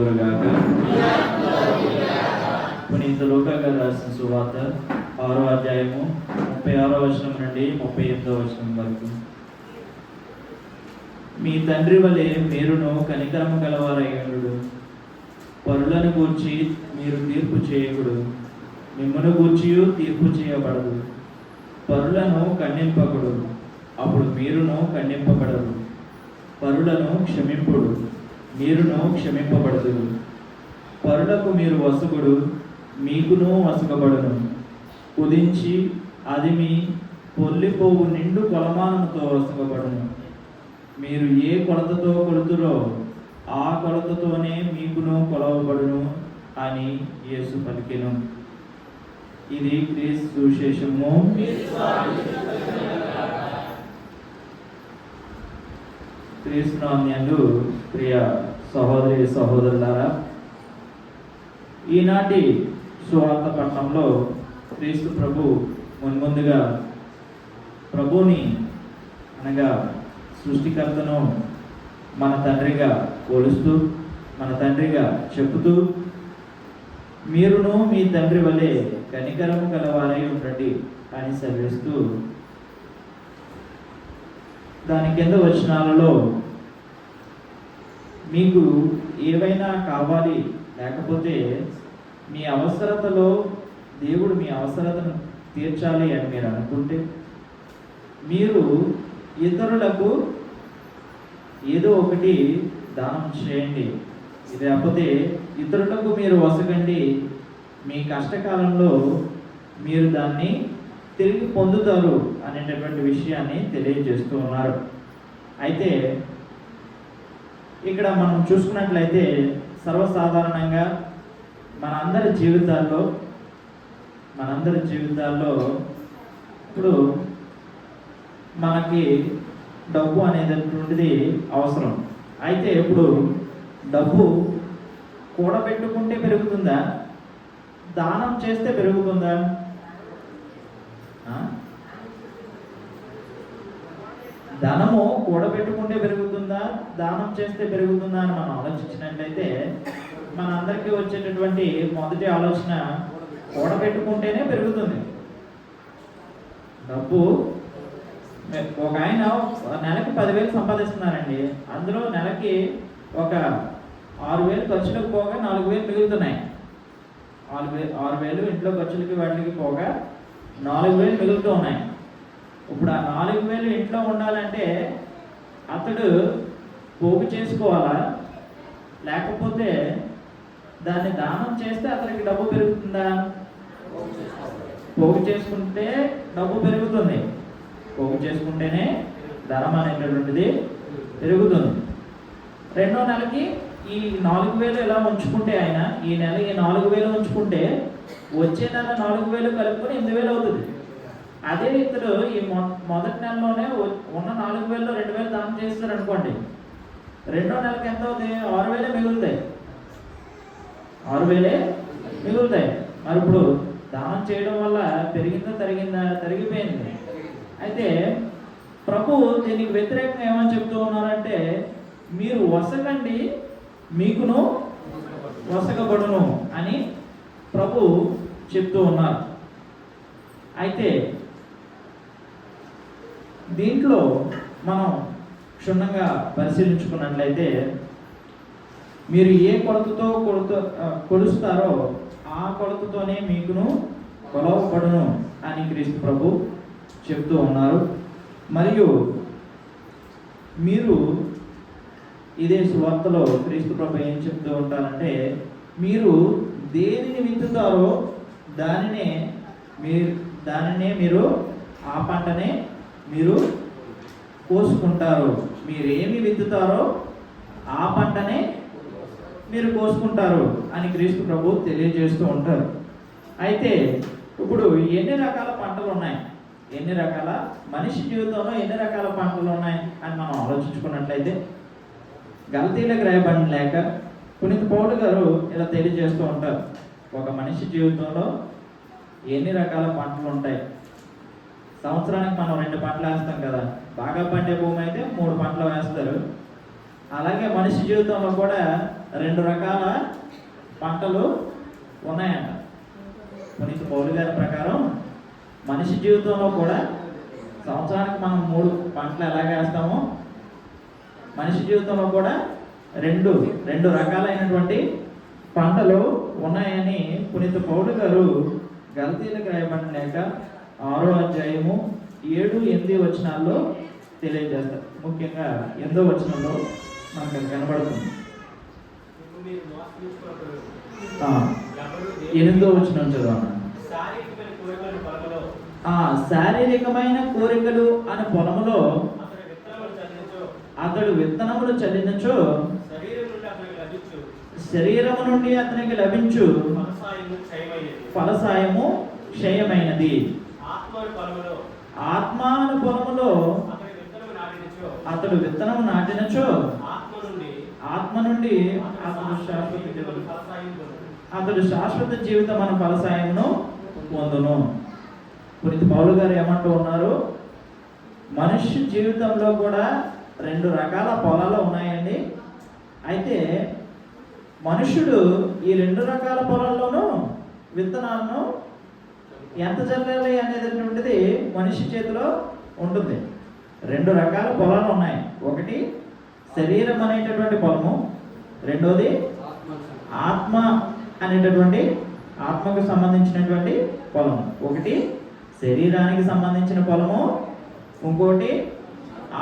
కలుగురుగాక. పునీత లూకా గారు రాసిన సువార్త 6వ అధ్యాయము 36వ వచనం నుండి 38వ వచనం వరకు. మీ తండ్రి వలె మీరును కనికరము గలవారయ్యుండు. పరులను గూర్చి మీరు తీర్పు చేయకుడు, మిమ్మను గూర్చి తీర్పు చేయబడదు. పరులను ఖండింపకుడు, అప్పుడు మీరును ఖండింపబడరు. పరులను క్షమింపుడు, మీరును క్షమింపబడదు. పరులకు మీరు వసుకుడు, మీకును వసుకబడును. కుదించి అది మీ పొల్లిపోవు నిండు కొలమానముతో వసుకబడును. మీరు ఏ కొలతతో కొలుతురో ఆ కొలతతోనే మీకును కొలవబడును అని యేసు పలికెను. ఇది క్రీస్తు సువిశేషము. క్రీస్తునామ్యందు ప్రియ సహోదరి సహోదరులారా, ఈనాటి సువార్త పట్టణంలో క్రీస్తు ప్రభు మున్ముందుగా ప్రభుని అనగా సృష్టికర్తను మన తండ్రిగా పోలుస్తూ, మన తండ్రిగా చెబుతూ, మీరును మీ తండ్రి వలె కనికరము గలవారై ఉండండి అని సెలవిస్తూ, దాని కింద వచనాలలో మీకు ఏవైనా కావాలి, లేకపోతే మీ అవసరతలో దేవుడు మీ అవసరతను తీర్చాలి అని మీరు అనుకుంటే, మీరు ఇతరులకు ఏదో ఒకటి దానం చేయండి. లేకపోతే ఇతరులకు మీరు వసగండి. మీ కష్టకాలంలో మీరు దాన్ని తిరిగి పొందుతారు అనేటటువంటి విషయాన్ని తెలియజేస్తూ ఉన్నారు. అయితే ఇక్కడ మనం చూసుకున్నట్లయితే సర్వసాధారణంగా మనందరి జీవితాల్లో ఇప్పుడు మనకి డబ్బు అనేటటువంటిది అవసరం. అయితే ఇప్పుడు డబ్బు కూడబెట్టుకుంటే పెరుగుతుందా, దానం చేస్తే పెరుగుతుందా? ధనము కూడబెట్టుకుంటే పెరుగుతుందా, దానం చేస్తే పెరుగుతుందా అని మనం ఆలోచించినట్లయితే మన అందరికీ వచ్చేటటువంటి మొదటి ఆలోచన కూడబెట్టుకుంటేనే పెరుగుతుంది. డబ్బు ఒక ఆయన నెలకి 10,000 సంపాదిస్తున్నారండి. అందులో నెలకి ఒక 6,000 ఖర్చులకు పోగా 4,000 మిగులుతున్నాయి. 6,000 ఇంట్లో ఖర్చులకి వాటికి పోగా 4,000 మిగులుతూ ఉన్నాయి. ఇప్పుడు ఆ 4,000 ఇంట్లో ఉండాలంటే అతడు పోగు చేసుకోవాలా, లేకపోతే దాన్ని దానం చేస్తే అతనికి డబ్బు పెరుగుతుందా? పోగు చేసుకుంటే డబ్బు పెరుగుతుంది. పోగు చేసుకుంటేనే ధనం అనేటటువంటిది పెరుగుతుంది. రెండో నెలకి ఈ 4,000 ఎలా ఉంచుకుంటే, ఆయన ఈ నెల ఈ 4,000 ఉంచుకుంటే వచ్చే నెల 4,000 కలుపుకొని 8,000 అవుతుంది. అదే ఇతడు ఈ మొదటి నెలలోనే ఉన్న 4,000లో 2,000 దానం చేస్తారు అనుకోండి, రెండో నెలకి ఎంత అవుతాయి? 6,000 మిగులుతాయి. 6,000 మిగులుతాయి. మరి ఇప్పుడు దానం చేయడం వల్ల పెరిగిందా తరిగిపోయింది. అయితే ప్రభు దీనికి వ్యతిరేకంగా ఏమని చెప్తూ ఉన్నారంటే, మీరు వసగండి, మీకును వసగబడును అని ప్రభు చెప్తూ ఉన్నారు. అయితే దీంట్లో మనం క్షుణ్ణంగా పరిశీలించుకున్నట్లయితే, మీరు ఏ కొలతతో కొలుస్తారో ఆ కొలతతోనే మీకును కొలవబడును అని క్రీస్తు ప్రభు చెప్తూ ఉన్నారు. మరియు మీరు ఇదే సువార్తలో క్రీస్తు ప్రభు ఏం చెప్తూ ఉంటారంటే, మీరు దేనిని విత్తుతారో దానినే మీరు ఆ పంటనే మీరు కోసుకుంటారు. మీరేమి విత్తుతారో ఆ పంటనే మీరు కోసుకుంటారు అని క్రీస్తు ప్రభు తెలియజేస్తూ ఉంటారు. అయితే ఇప్పుడు ఎన్ని రకాల పంటలు ఉన్నాయి, మనిషి జీవితంలో ఎన్ని రకాల పంటలు ఉన్నాయి అని మనం ఆలోచించుకున్నట్లయితే, గలతీలకు రాయబడిన లేఖ పునీత పౌలు గారు ఇలా తెలియజేస్తూ ఉంటారు. ఒక మనిషి జీవితంలో ఎన్ని రకాల పంటలు ఉంటాయి. సంవత్సరానికి మనం 2 పంటలు వేస్తాం కదా. బాగా పండే భూమి అయితే 3 పంటలు వేస్తారు. అలాగే మనిషి జీవితంలో కూడా రెండు రకాల పంటలు ఉన్నాయంట. పునీత పౌలు గారి ప్రకారం మనిషి జీవితంలో కూడా సంవత్సరానికి మనం 3 పంటలు ఎలాగ వేస్తామో మనిషి జీవితంలో కూడా రెండు రకాలైనటువంటి పంటలు ఉన్నాయని పునీత పౌలు గారు గలతీయులకు రాయబడిన లేఖ 6వ అధ్యాయము 7-8 వచనాల్లో తెలియజేస్తారు. ముఖ్యంగా 8వ వచనంలో మనకు అది కనబడుతుంది. 8వ వచనం చదవన్నా. శారీరకమైన కోరికలు అనే పొలములో అతడు విత్తనములు చల్లినచో శరీరము నుండి అతనికి లభించు ఫలసాయము క్షయమైనది. ఆత్మాను పొలములో అతడు విత్తనము నాటినచో ఆత్మ నుండి అతడు శాశ్వత జీవితం అనే ఫలసాయమును పొందును. పునీత పౌలు గారు ఏమంటూ ఉన్నారు? మనుష్య జీవితంలో కూడా 2 రకాల పొలాలు ఉన్నాయండి. అయితే మనుషుడు ఈ 2 రకాల పొలాల్లోనూ విత్తనాలను ఎంత చల్లాలి అనేటటువంటిది మనిషి చేతిలో ఉంటుంది. 2 రకాల పొలాలు ఉన్నాయి. ఒకటి శరీరం అనేటటువంటి పొలము, రెండోది ఆత్మ అనేటటువంటి ఆత్మకు సంబంధించినటువంటి పొలము. ఒకటి శరీరానికి సంబంధించిన పొలము, ఇంకోటి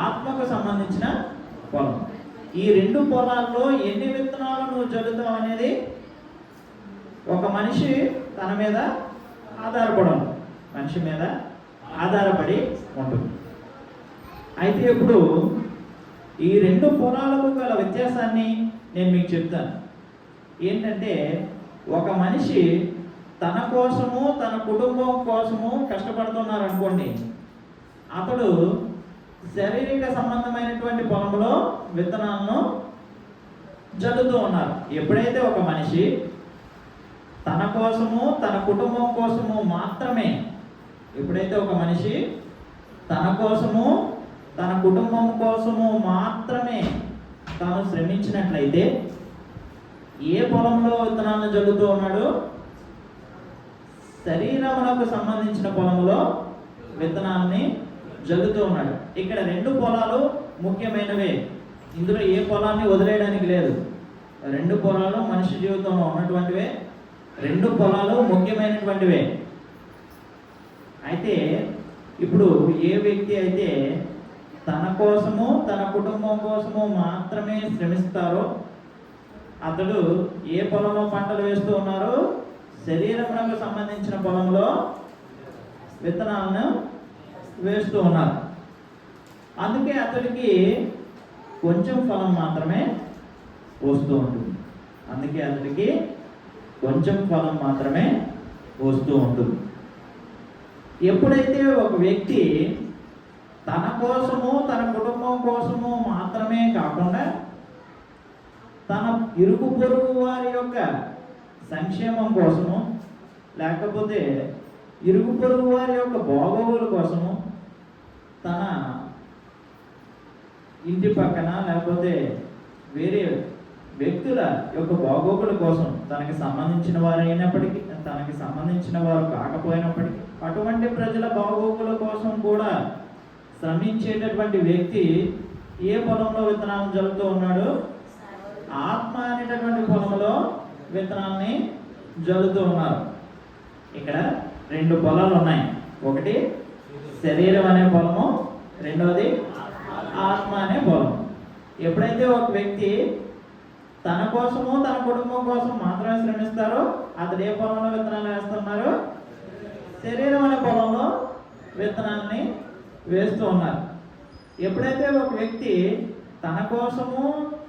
ఆత్మకు సంబంధించిన పొలం. ఈ 2 పొలాల్లో ఎన్ని విత్తనాలు నువ్వు చల్లుతావు అనేది ఒక మనిషి తన మీద మనిషి మీద ఆధారపడి ఉంటుంది. అయితే ఇప్పుడు ఈ 2 పొలాలకు గల వ్యత్యాసాన్ని నేను మీకు చెప్తాను. ఏంటంటే ఒక మనిషి తన కోసము తన కుటుంబం కోసము కష్టపడుతున్నారు అనుకోండి, అతడు శారీరక సంబంధమైనటువంటి పొలంలో విత్తనాలను జల్లుతూ ఉన్నారు. ఎప్పుడైతే ఒక మనిషి తన కోసము తన కుటుంబం కోసము మాత్రమే తన కోసము తన కుటుంబం కోసము మాత్రమే తాను శ్రమించినట్లయితే ఏ పొలంలో విత్తనాలను జల్లుతూ ఉన్నాడు? శరీరమునకు సంబంధించిన పొలంలో విత్తనాలని జల్లుతూ ఉన్నాడు. ఇక్కడ 2 పొలాలు ముఖ్యమైనవే. ఇందులో ఏ పొలాన్ని వదిలేయడానికి లేదు. 2 పొలాలు మనిషి జీవితంలో ఉన్నటువంటివే. 2 పొలాలు ముఖ్యమైనటువంటివే. అయితే ఇప్పుడు ఏ వ్యక్తి అయితే తన కోసము తన కుటుంబం కోసము మాత్రమే శ్రమిస్తారో అతడు ఏ పొలంలో పంటలు వేస్తూ ఉన్నారు? శరీరమునకు సంబంధించిన పొలంలో విత్తనాలను వేస్తూ ఉన్నారు. అందుకే అతడికి కొంచెం ఫలం మాత్రమే వస్తూ ఉంటుంది. ఎప్పుడైతే ఒక వ్యక్తి తన కోసము తన కుటుంబం కోసము మాత్రమే కాకుండా తన ఇరుగు పొరుగు వారి యొక్క సంక్షేమం కోసము, లేకపోతే ఇరుగు పొరుగు వారి యొక్క బాగోగుల కోసము, తన ఇంటి పక్కన లేకపోతే వేరే వ్యక్తుల యొక్క బాగోగుల కోసం తనకి సంబంధించిన వారు అయినప్పటికీ తనకి సంబంధించిన వారు కాకపోయినప్పటికీ అటువంటి ప్రజల బాగోగుల కోసం కూడా శ్రమించేటటువంటి వ్యక్తి ఏ పొలంలో విత్తనాలను జల్లుతూ ఉన్నాడు? ఆత్మ అనేటటువంటి పొలంలో విత్తనాలని జల్లుతూ ఉన్నారు. ఇక్కడ 2 పొలాలు ఉన్నాయి. ఒకటి శరీరం అనే పొలము, రెండవది ఆత్మ అనే పొలం. ఎప్పుడైతే ఒక వ్యక్తి తన కోసము తన కుటుంబం కోసం మాత్రమే శ్రమిస్తారో అతడు ఏ పొలంలో విత్తనాలు వేస్తున్నారు? శరీరం అనే పొలంలో విత్తనాలని వేస్తూ ఉన్నారు. ఎప్పుడైతే ఒక వ్యక్తి తన కోసము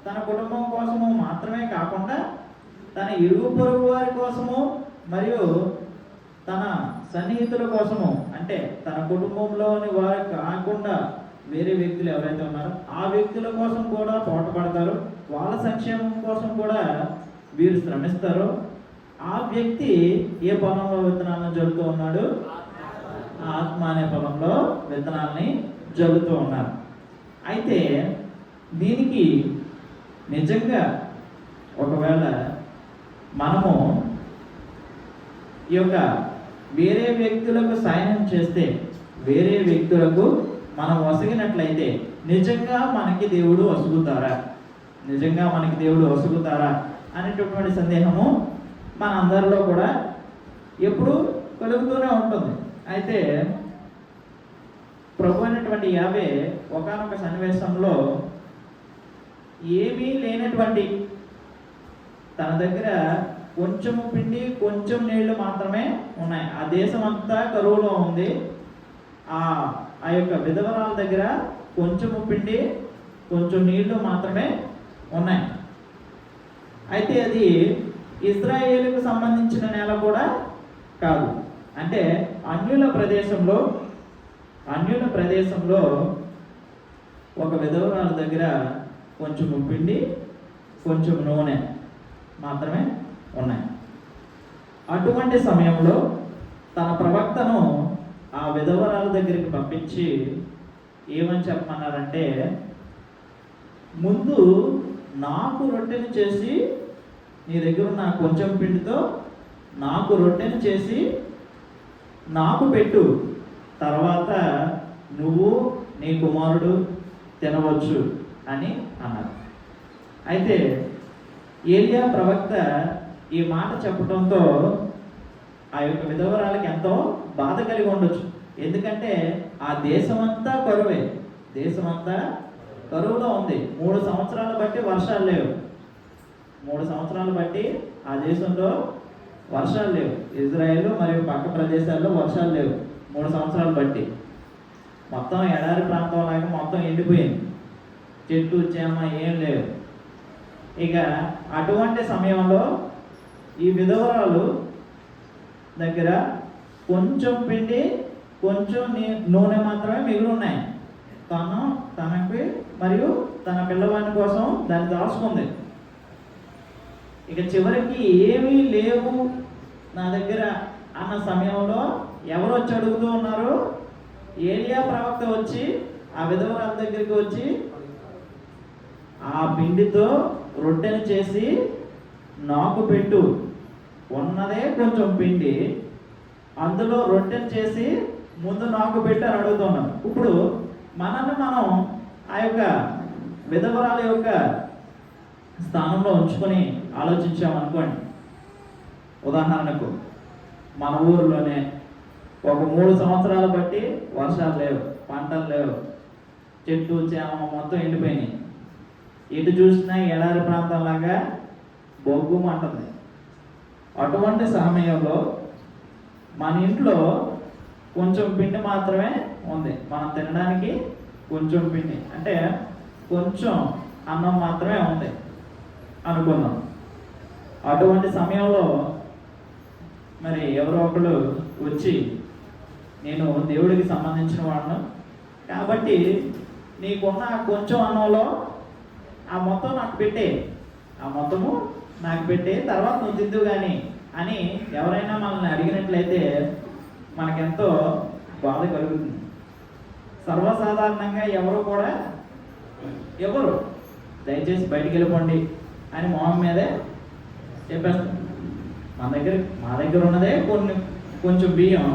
తన కుటుంబం కోసము మాత్రమే కాకుండా తన ఇరుగు పొరుగు వారి కోసము మరియు తన సన్నిహితుల కోసము, అంటే తన కుటుంబంలోని వారు కాకుండా వేరే వ్యక్తులు ఎవరైతే ఉన్నారో ఆ వ్యక్తుల కోసం కూడా పోటపడతారు, వాళ్ళ సంక్షేమం కోసం కూడా వీరు శ్రమిస్తారు. ఆ వ్యక్తి ఏ పొలంలో విత్తనాలను జల్లుతూ ఉన్నాడు? ఆత్మ అనే పొలంలో విత్తనాలని జల్లుతూ ఉన్నారు. అయితే దీనికి నిజంగా ఒకవేళ మనము ఈ యొక్క వేరే వ్యక్తులకు సాయం చేస్తే, వేరే వ్యక్తులకు మనం వసగినట్లయితే నిజంగా మనకి దేవుడు వసుగుతారా, నిజంగా మనకి దేవుడు వసుగుతారా అనేటటువంటి సందేహము మన అందరిలో కూడా ఎప్పుడు కలుగుతూనే ఉంటుంది. అయితే ప్రభు అయినటువంటి యావే ఒకానొక సన్నివేశంలో ఏమీ లేనటువంటి తన దగ్గర కొంచెము పిండి కొంచెం నీళ్లు మాత్రమే ఉన్నాయి, ఆ దేశం అంతా కరువులో ఉంది. ఆ యొక్క విధవరాల దగ్గర కొంచెము పిండి కొంచెం నీళ్లు మాత్రమే ఉన్నాయి. అయితే అది ఇజ్రాయేలుకు సంబంధించిన నేల కూడా కాదు. అంటే అన్యుల ప్రదేశంలో ఒక విధవరాల దగ్గర కొంచెం పిండి కొంచెం నూనె మాత్రమే ఉన్నాయి. అటువంటి సమయంలో తన ప్రవక్తను ఆ విధవరాల దగ్గరికి పంపించి ఏమని చెప్పమన్నారంటే, ముందు నాకు రొట్టెని చేసి, నీ దగ్గర ఉన్న కొంచెం పిండితో నాకు రొట్టెని చేసి నాకు పెట్టు, తర్వాత నువ్వు నీ కుమారుడు తినవచ్చు అని అన్నారు. అయితే ఏలియా ప్రవక్త ఈ మాట చెప్పడంతో ఆ యొక్క విధవరాలకి ఎంతో బాధ కలిగి ఉండొచ్చు. ఎందుకంటే ఆ దేశమంతా కరువే, దేశమంతా కరువులో ఉంది. 3 సంవత్సరాలు బట్టి వర్షాలు లేవు, 3 సంవత్సరాలు బట్టి ఆ దేశంలో వర్షాలు లేవు. ఇజ్రాయేల్ మరియు పక్క ప్రదేశాల్లో వర్షాలు లేవు 3 సంవత్సరాలు బట్టి. మొత్తం ఎడారి ప్రాంతం లాగా మొత్తం ఎండిపోయింది, చెట్టు చేమ ఏం లేవు. ఇక అటువంటి సమయంలో ఈ విధవరాలు దగ్గర కొంచెం పిండి కొంచెం నూనె మాత్రమే మిగిలి ఉన్నాయి. తనకి మరియు తన పిల్లవాడి కోసం దాన్ని దాచుకుంది. ఇక చివరికి ఏమీ లేవు నా దగ్గర అన్న సమయంలో ఎవరు వచ్చి అడుగుతూ ఉన్నారు? ఏలియా ప్రవక్త వచ్చి ఆ విధవరాల దగ్గరికి వచ్చి ఆ పిండితో రొట్టెను చేసి నాకు పెట్టు, ఉన్నదే కొంచెం పిండి, అందులో రొట్టెను చేసి ముందు నాకు పెట్టు అని అడుగుతున్నాం. ఇప్పుడు మనల్ని మనం ఆ యొక్క విధవరాల యొక్క స్థానంలో ఉంచుకొని ఆలోచించామనుకోండి. ఉదాహరణకు మన ఊరిలోనే ఒక 3 సంవత్సరాలు బట్టి వర్షాలు లేవు, పంటలు లేవు, చెట్టు చేమ మొత్తం ఎండిపోయినాయి. ఎటు చూసినా ఎడారి ప్రాంతంలాగా బొగ్గు మంటుంది. అటువంటి సమయంలో మన ఇంట్లో కొంచెం పిండి మాత్రమే ఉంది, మనం తినడానికి కొంచెం పిండి అంటే కొంచెం అన్నం మాత్రమే ఉంది అనుకుందాం. అటువంటి సమయంలో మరి ఎవరో ఒకరు వచ్చి, నేను దేవుడికి సంబంధించిన వాడును కాబట్టి నీకున్న కొంచెం అన్నంలో ఆ మొత్తం నాకు పెట్టే, ఆ మొత్తము నాకు పెట్టే, తర్వాత నువ్వు తిద్దు కానీ అని ఎవరైనా మనల్ని అడిగినట్లయితే మనకెంతో బాధ కలుగుతుంది. సర్వసాధారణంగా ఎవరు దయచేసి బయటికి వెళ్ళిపోండి అని మొహం మీదే చెప్పేస్తాం. మా దగ్గర ఉన్నదే కొంచెం బియ్యం,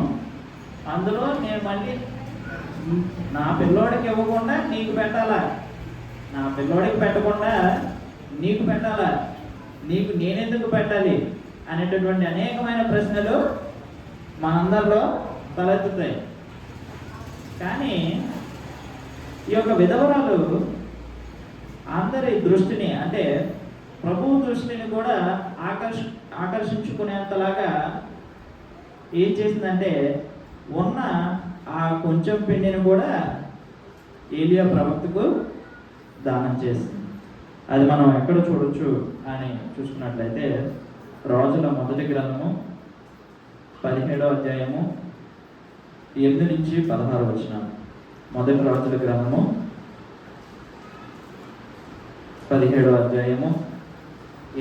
అందులో నేను మళ్ళీ నా పిల్లోడికి ఇవ్వకుండా నీకు పెట్టాలా, నా పిల్లోడికి పెట్టకుండా నీకు పెట్టాలా, నీకు నేనెందుకు పెట్టాలి అనేటటువంటి అనేకమైన ప్రశ్నలు మనందరిలో తలెత్తుతాయి. కానీ ఈ యొక్క విధవరాలు అందరి దృష్టిని, అంటే ప్రభువు దృష్టిని కూడా ఆకర్షించుకునేంతలాగా ఏం చేసిందంటే, ఉన్న ఆ కొంచెం పిండిని కూడా ఏలియా ప్రవక్తకు దానం చేసింది. అది మనం ఎక్కడ చూడొచ్చు అని చూసుకున్నట్లయితే రాజుల మొదటి గ్రంథము 17వ అధ్యాయము 8 నుంచి 16 వచనాలు. మొదటి రాజుల గ్రంథము 17వ అధ్యాయము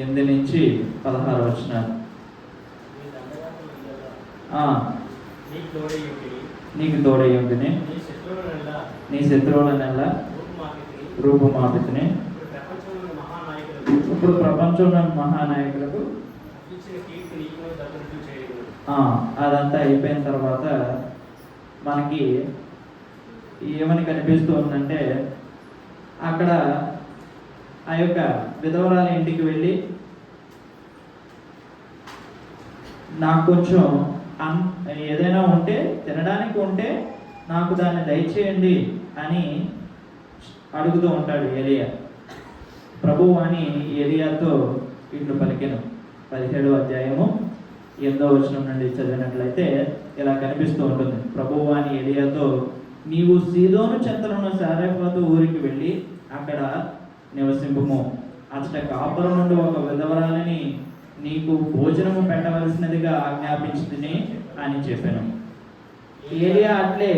8 నుంచి 16 వచనాలు. నీకు తోడయ్యుంటిని, నీ శత్రువుల నెల రూపుమాపితిని, ఇప్పుడు ప్రపంచంలో మహానాయకులకు అదంతా అయిపోయిన తర్వాత మనకి ఏమని కనిపిస్తూ ఉందంటే, అక్కడ ఆ యొక్క విధవరాల ఇంటికి వెళ్ళి నాకు కొంచెం ఏదైనా ఉంటే తినడానికి ఉంటే నాకు దాన్ని దయచేయండి అని అడుగుతూ ఉంటాడు ఏలియా. ప్రభువు అని ఏలియాతో ఇట్లు పలికెను. 17వ అధ్యాయము 8వ వచనం నుండి చదివినట్లయితే ఇలా కనిపిస్తూ ఉంటుంది. ప్రభువు అని ఏలియాతో, నీవు సీదోను చెంతనున్న సారెఫతు ఊరికి వెళ్ళి అక్కడ నివసింపుము. అచ్చట కాపురం నుండి ఒక విధవరాలని నీకు భోజనము పెట్టవలసినదిగా ఆజ్ఞాపించింది అని చెప్పాను. ఏలియా అట్లే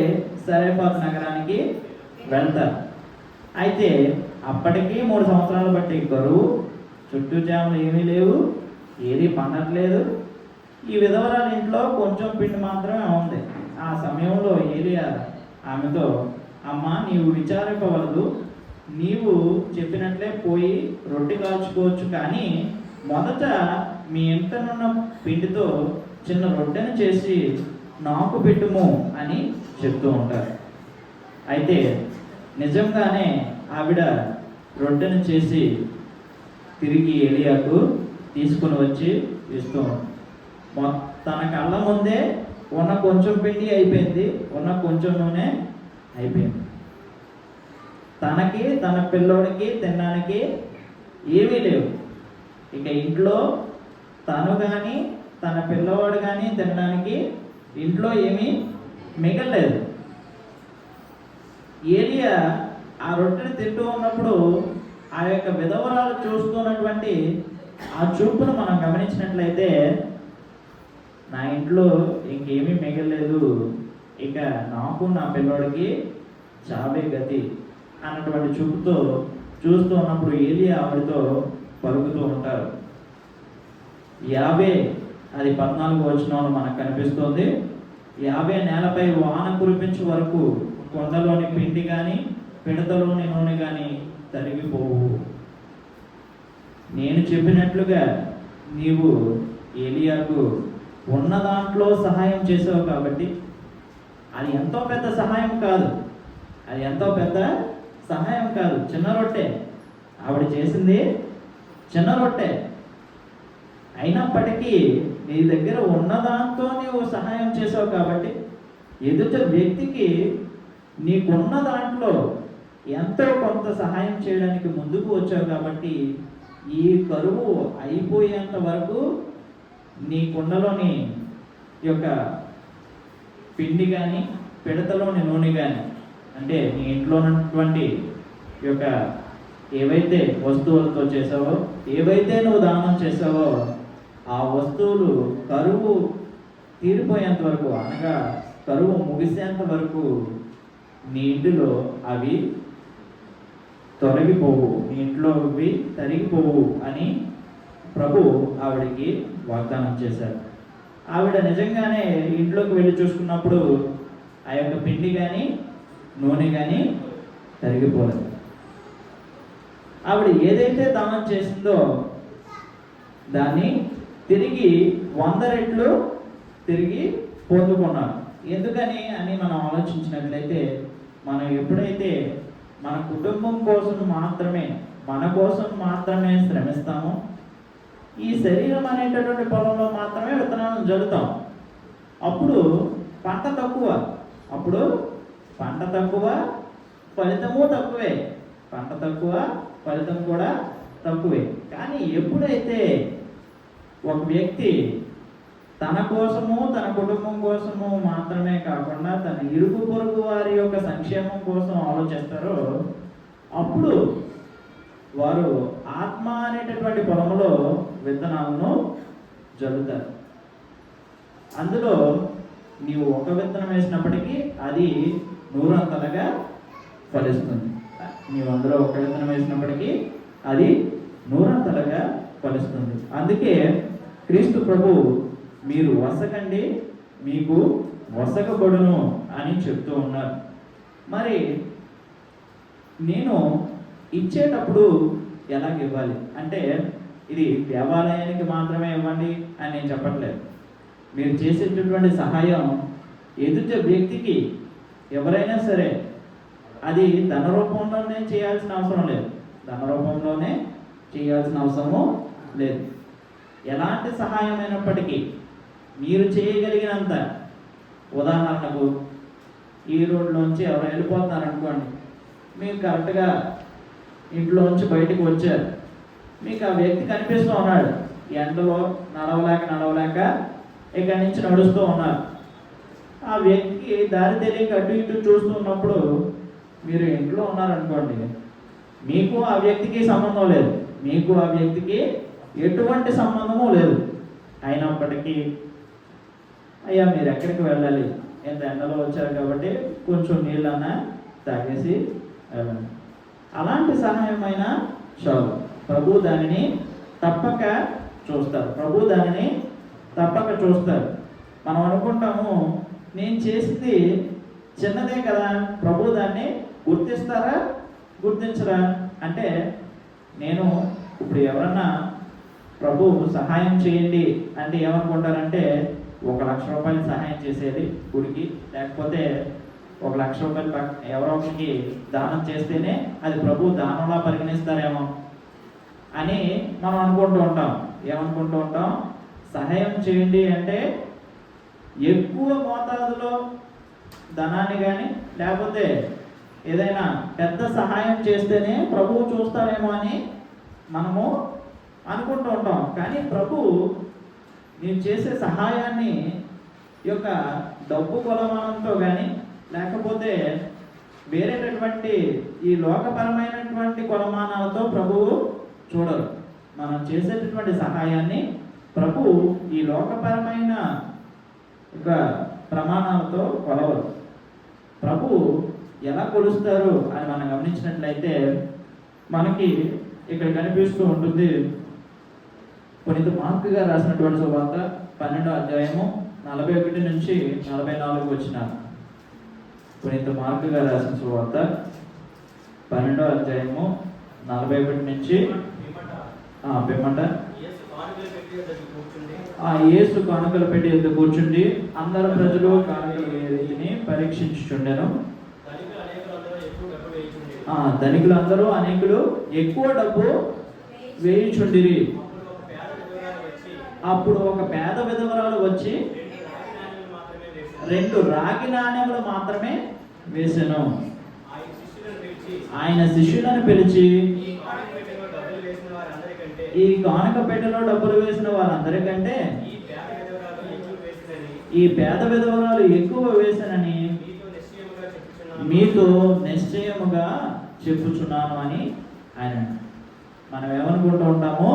సరేఫతు నగరానికి వెళ్తారు. అయితే అప్పటికి 3 సంవత్సరాలు బట్టి కరువు, చుట్టూ జాములు ఏమీ లేవు, ఏది పండట్లేదు. ఈ విధవరాల ఇంట్లో కొంచెం పిండి మాత్రమే ఉంది. ఆ సమయంలో ఏలియా ఆమెతో, అమ్మ, నీవు విచారింపవలదు, నీవు చెప్పినట్లే పోయి రొట్టె కాల్చుకోవచ్చు, కానీ మొదట మీ ఇంటనున్న పిండితో చిన్న రొట్టెను చేసి నాకు పెట్టుము అని చెప్తూ ఉంటారు. అయితే నిజంగానే ఆవిడ రొట్టెను చేసి తిరిగి ఏలియాకు తీసుకుని వచ్చి ఇస్తూ తన కళ్ళ ముందే ఉన్న కొంచెం పిండి అయిపోయింది, ఉన్న కొంచెం నూనె అయిపోయింది. తనకి తన పిల్లోడికి తినడానికి ఏమీ లేవు. ఇక ఇంట్లో తను కానీ తన పిల్లవాడు కానీ తినడానికి ఇంట్లో ఏమీ మిగలలేదు. ఏలియా ఆ రొట్టెని తింటూ ఉన్నప్పుడు ఆ యొక్క విధవరాలు చూస్తున్నటువంటి ఆ చూపును మనం గమనించినట్లయితే, నా ఇంట్లో ఇంకేమీ మిగలలేదు, ఇక నాకు నా పిల్లోడికి చావే గతి అన్నటువంటి చూపుతో చూస్తూ ఉన్నప్పుడు ఏలియా ఆవిడతో పలుకుతూ ఉంటారు. యావే, అది 14వ వచనంలో మనకు కనిపిస్తుంది. యావే నేలపై వాన కురిపించే వరకు కొండలోని పిండి కానీ పిడతలోని నూనె కానీ తరిగిపోవు. నేను చెప్పినట్లుగా నీవు ఏలియాకు ఉన్న దాంట్లో సహాయం చేసావు కాబట్టి, అది ఎంతో పెద్ద సహాయం కాదు, అది ఎంతో పెద్ద సహాయం కాదు, చిన్న రొట్టె. ఆవిడ చేసింది చిన్న రొట్టె. అయినప్పటికీ నీ దగ్గర ఉన్న దాంతో నీవు సహాయం చేసావు కాబట్టి, ఎదుటి వ్యక్తికి నీకున్న దాంట్లో ఎంతో కొంత సహాయం చేయడానికి ముందుకు వచ్చావు కాబట్టి, ఈ కరువు అయిపోయేంత వరకు నీ కుండలోని యొక్క పిండి కానీ పిడతలోని నూనె కానీ, అంటే నీ ఇంట్లో ఉన్నటువంటి యొక్క ఏవైతే వస్తువులతో చేసావో, ఏవైతే నువ్వు దానం చేసావో, ఆ వస్తువులు కరువు తీరిపోయేంత వరకు, అనగా కరువు ముగిసేంత వరకు నీ ఇంటిలో అవి తొలగిపోవు, నీ ఇంట్లో అవి తరిగిపోవు అని ప్రభు ఆవిడకి వాగ్దానం చేశారు. ఆవిడ నిజంగానే ఇంట్లోకి వెళ్ళి చూసుకున్నప్పుడు ఆ యొక్క పిండి కానీ నూనె కానీ తరిగిపోలేదు. ఆవిడ ఏదైతే దానం చేసిందో దాన్ని తిరిగి 100 రెట్లు తిరిగి పొందుకున్నారు. ఎందుకని అని మనం ఆలోచించినట్లయితే, మనం ఎప్పుడైతే మన కుటుంబం కోసం మాత్రమే, మన కోసం మాత్రమే శ్రమిస్తామో, ఈ శరీరం అనేటటువంటి పొలంలో మాత్రమే విత్తనాలను జల్లుతాం. అప్పుడు పంట తక్కువ, ఫలితము తక్కువే. పంట తక్కువ, ఫలితం కూడా తక్కువే. కానీ ఎప్పుడైతే ఒక వ్యక్తి తన కోసము, తన కుటుంబం కోసము మాత్రమే కాకుండా తన ఇరుగు పొరుగు వారి యొక్క సంక్షేమం కోసం ఆలోచిస్తారో, అప్పుడు వారు ఆత్మ అనేటటువంటి పొలంలో విత్తనాలను జల్లుతారు. అందులో నీవు ఒక విత్తనం వేసినప్పటికీ అది 100 అంతలుగా ఫలిస్తుంది. నీవు అందులో ఒక విత్తనం వేసినప్పటికీ అది 100 అంతలుగా ఫలిస్తుంది. అందుకే క్రీస్తు ప్రభు, మీరు వసకండి, మీకు వసకబడును అని చెప్తూ ఉన్నారు. మరి నేను ఇచ్చేటప్పుడు ఎలాగ ఇవ్వాలి అంటే ఇది దేవాలయానికి మాత్రమే ఇవ్వండి అని నేను చెప్పట్లేదు. మీరు చేసేటటువంటి సహాయం ఎదుట వ్యక్తికి ఎవరైనా సరే అది ధన రూపంలోనే చేయాల్సిన అవసరం లేదు, ధన రూపంలోనే చేయాల్సిన అవసరము లేదు. ఎలాంటి సహాయం అయినప్పటికీ మీరు చేయగలిగినంత, ఉదాహరణకు ఈ రోడ్లోంచి ఎవరు వెళ్ళిపోతున్నారు అనుకోండి, మీరు కరెక్ట్గా ఇంట్లోంచి బయటకు వచ్చారు, మీకు ఆ వ్యక్తి కనిపిస్తూ ఉన్నాడు, ఎండలో నడవలేక ఇక్కడి నుంచి నడుస్తూ ఉన్నారు. ఆ వ్యక్తికి దారి తెలియక అటు ఇటు చూస్తూ ఉన్నప్పుడు మీరు ఇంట్లో ఉన్నారనుకోండి, మీకు ఆ వ్యక్తికి సంబంధం లేదు, మీకు ఆ వ్యక్తికి ఎటువంటి సంబంధము లేదు. అయినప్పటికీ అయ్యా మీరు ఎక్కడికి వెళ్ళాలి, ఎంత ఎండలో వచ్చారు కాబట్టి కొంచెం నీళ్ళన్నా తాగేసి వెళ్ళండి, అలాంటి సహాయమైన చాలు. ప్రభు దానిని తప్పక చూస్తారు, ప్రభు దానిని తప్పక చూస్తారు. మనం అనుకుంటాము నేను చేసింది చిన్నదే కదా, ప్రభు దాన్ని గుర్తిస్తారా గుర్తించరా అంటే, నేను ఇప్పుడు ఎవరన్నా ప్రభు సహాయం చేయండి అంటే ఏమనుకుంటారంటే 1,00,000 రూపాయలు సహాయం చేసేది గుడికి, లేకపోతే 1,00,000 రూపాయలు ఎవరో ఒకరికి దానం చేస్తేనే అది ప్రభు దానంలా పరిగణిస్తారేమో అని మనం అనుకుంటూ ఉంటాం. ఏమనుకుంటూ ఉంటాం, సహాయం చేయండి అంటే ఎక్కువ మోతాదులో ధనాన్ని కానీ లేకపోతే ఏదైనా పెద్ద సహాయం చేస్తేనే ప్రభువు చూస్తారేమో అని మనము అనుకుంటూ ఉంటాం. కానీ ప్రభు నేను చేసే సహాయాన్ని యొక్క డబ్బు కొలమానంతో కానీ లేకపోతే వేరేటటువంటి ఈ లోకపరమైనటువంటి కొలమానాలతో ప్రభువు చూడరు. మనం చేసేటటువంటి సహాయాన్ని ప్రభు ఈ లోకపరమైన ఒక ప్రమాణాలతో కొలవరు. ప్రభు ఎలా కొలుస్తారు అని మనం గమనించినట్లయితే మనకి ఇక్కడ కనిపిస్తూ ఉంటుంది. పునీత మార్కు గారు రాసినటువంటి సువార్త 12వ అధ్యాయము 41 నుంచి 44 వచ్చినారు. పునీత మార్కు గారు రాసిన సువార్త 12వ అధ్యాయము 41 నుంచి పిమ్మట యేసు కానుకల పెట్టి ఎద్దు కూర్చుండి అందరు ప్రజలు కానుకల రీతిని పరీక్షించుచుండెను. ధనికులందరూ అనేకులు ఎక్కువ డబ్బు వేయుచుండిరి. అప్పుడు ఒక పేద విధవరాలు వచ్చి 2 రాగి నాణ్యములు మాత్రమే వేసెను. ఆయన శిష్యులను పిలిచి ఈ కానుక పెట్టెలో డబ్బులు వేసిన వారందరికంటే ఈ పేద విధవరాలు ఎక్కువ వేసనని మీతో నిశ్చయముగా చెప్పుచున్నాను అని ఆయన. మనం ఏమనుకుంటూ ఉంటామో,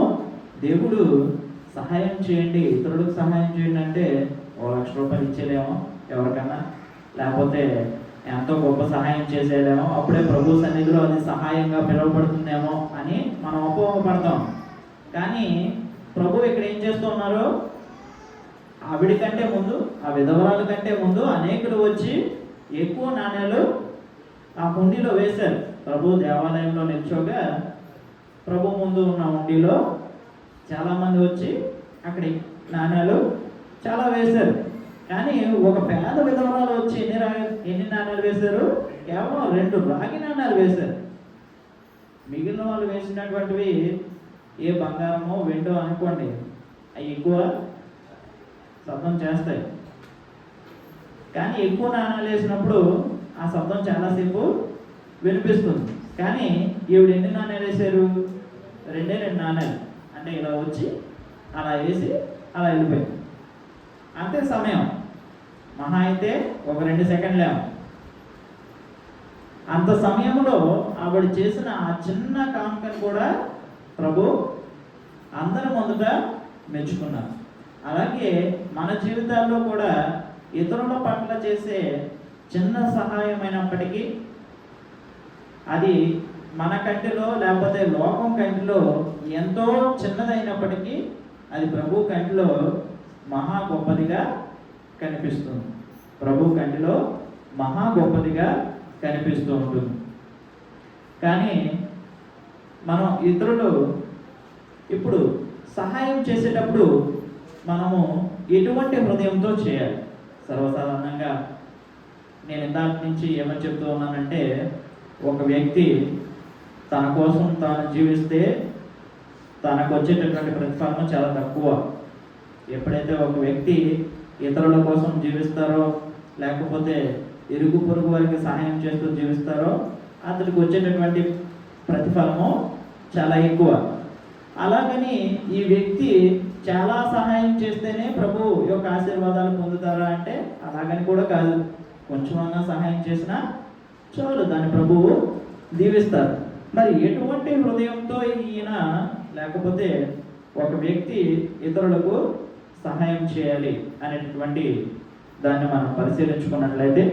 దేవుడు సహాయం చేయండి, ఇతరులకు సహాయం చేయండి అంటే 1,00,000 రూపాయలు ఇచ్చేలేమో ఎవరికన్నా, లేకపోతే ఎంతో గొప్ప సహాయం చేసేలేమో, అప్పుడే ప్రభు సన్నిధిలో అది సహాయంగా పిలువబడుతుందేమో అని మనం అపోహపడతాం. కానీ ప్రభు ఇక్కడ ఏం చేస్తున్నారు, ఆవిడ కంటే ముందు, ఆ విధవరాల కంటే ముందు అనేకులు వచ్చి ఎక్కువ నాణ్యాలు ఆ హుండీలో వేశారు. ప్రభు దేవాలయంలో నిల్చోగా ప్రభు ముందు ఉన్న హుండీలో చాలామంది వచ్చి అక్కడ నాణ్యాలు చాలా వేశారు. కానీ ఒక పేద విధవరాలు వచ్చి ఎన్ని నాణ్యాలు వేశారు? కేవలం 2 రాగి నాణ్యాలు వేశారు. మిగిలిన వాళ్ళు వేసినటువంటివి ఏ బంగారమో వెండో అనుకోండి, అవి ఎక్కువ శబ్దం చేస్తాయి. కానీ ఎక్కువ నాణ్యాలు వేసినప్పుడు ఆ శబ్దం చాలాసేపు వినిపిస్తుంది. కానీ ఈవిడ ఎన్ని నాణ్యాలు వేశారు? 2 నాణ్యాలు. అంటే ఇలా వచ్చి అలా వేసి అలా వెళ్ళిపోయి, అంతే సమయం, మహా అయితే ఒక 2 సెకండ్లే. అంత సమయంలో ఆవిడ చేసిన ఆ చిన్న కానుకను కూడా ప్రభు అందరి మొదట మెచ్చుకున్నారు. అలాగే మన జీవితాల్లో కూడా ఇతరుల పట్ల చేసే చిన్న సహాయమైనప్పటికీ అది మన కంటిలో లేకపోతే లోకం కంటిలో ఎంతో చిన్నదైనప్పటికీ అది ప్రభు కంటిలో మహా గొప్పదిగా కనిపిస్తుంది. ప్రభు కంటిలో మహా గొప్పదిగా కనిపిస్తూ ఉంటుంది. కానీ మనం ఇతరులు ఇప్పుడు సహాయం చేసేటప్పుడు మనము ఎటువంటి హృదయంతో చేయాలి? సర్వసాధారణంగా నేను ఇందాక నుంచి ఏమని చెప్తూ ఉన్నానంటే, ఒక వ్యక్తి తన కోసం తాను జీవిస్తే తనకు వచ్చేటటువంటి ప్రతిఫలం చాలా తక్కువ. ఎప్పుడైతే ఒక వ్యక్తి ఇతరుల కోసం జీవిస్తారో, లేకపోతే ఇరుగు పొరుగు వారికి సహాయం చేస్తూ జీవిస్తారో, అతడికి వచ్చేటటువంటి ప్రతిఫలము చాలా ఎక్కువ. అలాగని ఈ వ్యక్తి చాలా సహాయం చేస్తేనే ప్రభు యొక్క ఆశీర్వాదాలు పొందుతారా అంటే అలాగని కూడా కాదు. కొంచెమన్నా సహాయం చేసినా చాలు, దాన్ని ప్రభువు దీవిస్తారు. మరి ఎటువంటి హృదయంతో ఈయన, లేకపోతే ఒక వ్యక్తి ఇతరులకు సహాయం చేయాలి అనేటటువంటి దాన్ని మనం పరిశీలించుకున్నట్లయితే,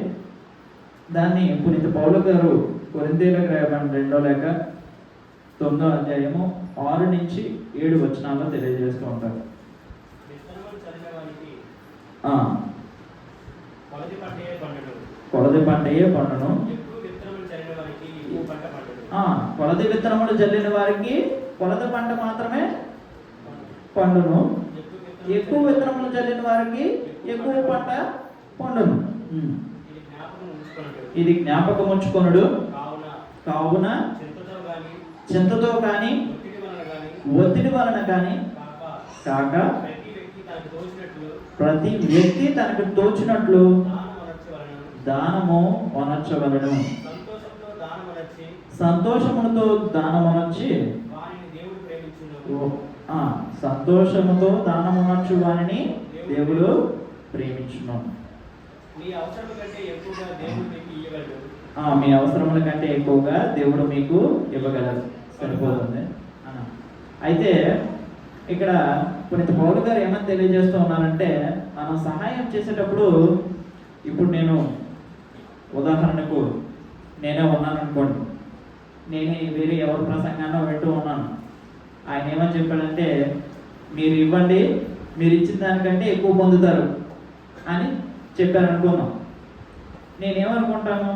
దాన్ని పునీత పౌలు గారు కొరింథీయులకు రాయబడిన 2వ లేఖ 9వ అధ్యాయము 6 నుంచి 7 వచనాల్లో తెలియజేస్తూ ఉంటారు. కొలది పంటయే పండును, కొలది విత్తనములు చల్లిన వారికి కొలది పంట మాత్రమే పండును, ఎక్కువ విత్తనములు చల్లిన వారికి ఎక్కువ పంట పండును. ఇది జ్ఞాపకం ఉంచుకొనుడు. కావున చింతతో కానీ ఒత్తిడి వలన కానీ కాక ప్రతి వ్యక్తి తనకు తోచినట్లు దానము అనర్చవలెను. సంతోషముతో దానమనర్చి సంతోషముతో దానమనర్చు వారిని దేవుడు ప్రేమించును. మీ అవసరముల కంటే ఎక్కువగా దేవుడు మీకు ఇవ్వగలరు. సరిపోతుంది. అయితే ఇక్కడ పునీత పౌలు గారు ఏమని తెలియజేస్తూ ఉన్నారంటే, మనం సహాయం చేసేటప్పుడు, ఇప్పుడు నేను ఉదాహరణకు నేనే ఉన్నాను అనుకోండి, నేనే వేరే ఎవరి ప్రసంగాన్ని వింటూ ఉన్నాను. ఆయన ఏమని చెప్పాడంటే, మీరు ఇవ్వండి, మీరు ఇచ్చిన దానికంటే ఎక్కువ పొందుతారు అని చెప్పారు అనుకున్నాం. నేనేమనుకుంటాను,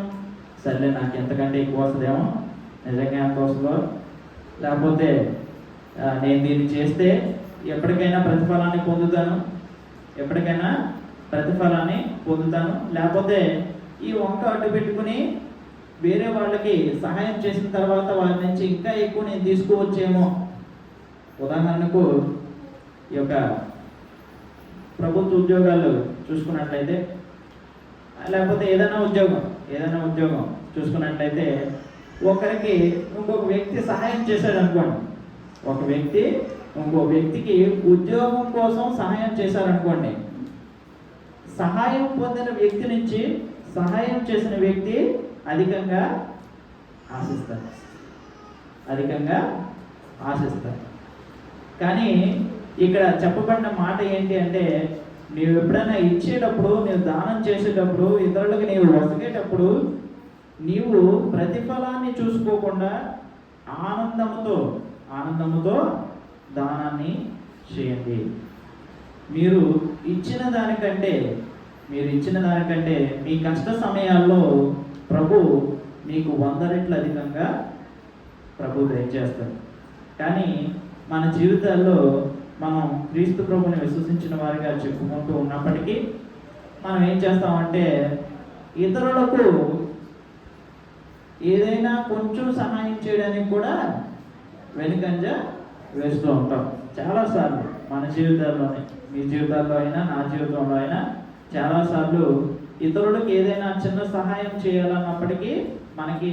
సర్లే నాకు ఎంతకంటే ఎక్కువ వస్తుందేమో, నిజంగా ఎంత వస్తుందో, లేకపోతే నేను దీన్ని చేస్తే ఎప్పటికైనా ప్రతిఫలాన్ని పొందుతాను, లేకపోతే ఈ వంక అడ్డు పెట్టుకుని వేరే వాళ్ళకి సహాయం చేసిన తర్వాత వాళ్ళ నుంచి ఇంకా ఎక్కువ నేను తీసుకోవచ్చేమో. ఉదాహరణకు ఈ యొక్క ప్రభుత్వ ఉద్యోగాలు చూసుకున్నట్లయితే, లేకపోతే ఏదైనా ఉద్యోగం చూసుకున్నట్లయితే, ఒకరికి ఇంకొక వ్యక్తి సహాయం చేశాడు అనుకోండి, ఒక వ్యక్తి ఇంకో వ్యక్తికి ఉద్యోగం కోసం సహాయం చేశారనుకోండి, సహాయం పొందిన వ్యక్తి నుంచి సహాయం చేసిన వ్యక్తి అధికంగా ఆశిస్తారు. కానీ ఇక్కడ చెప్పబడిన మాట ఏంటి అంటే, నీవు ఎప్పుడైనా ఇచ్చేటప్పుడు, నీవు దానం చేసేటప్పుడు, ఇతరులకు నీవు వసగేటప్పుడు, నీవు ప్రతిఫలాన్ని చూసుకోకుండా ఆనందముతో దానాన్ని చేయండి. మీరు ఇచ్చిన దానికంటే మీ కష్ట సమయాల్లో ప్రభు మీకు 100 రెట్లు అధికంగా ప్రభు దయచేస్తారు. కానీ మన జీవితాల్లో మనం క్రీస్తు ప్రభుని విశ్వసించిన వారిగా చెప్పుకుంటూ ఉన్నప్పటికీ మనం ఏం చేస్తామంటే, ఇతరులకు ఏదైనా కొంచెం సహాయం చేయడానికి కూడా వెనుకంజ వేస్తూ ఉంటాం. చాలాసార్లు మన జీవితాల్లోనే, మీ జీవితాల్లో అయినా నా జీవితంలో అయినా చాలాసార్లు ఇతరులకు ఏదైనా చిన్న సహాయం చేయాలన్నప్పటికీ మనకి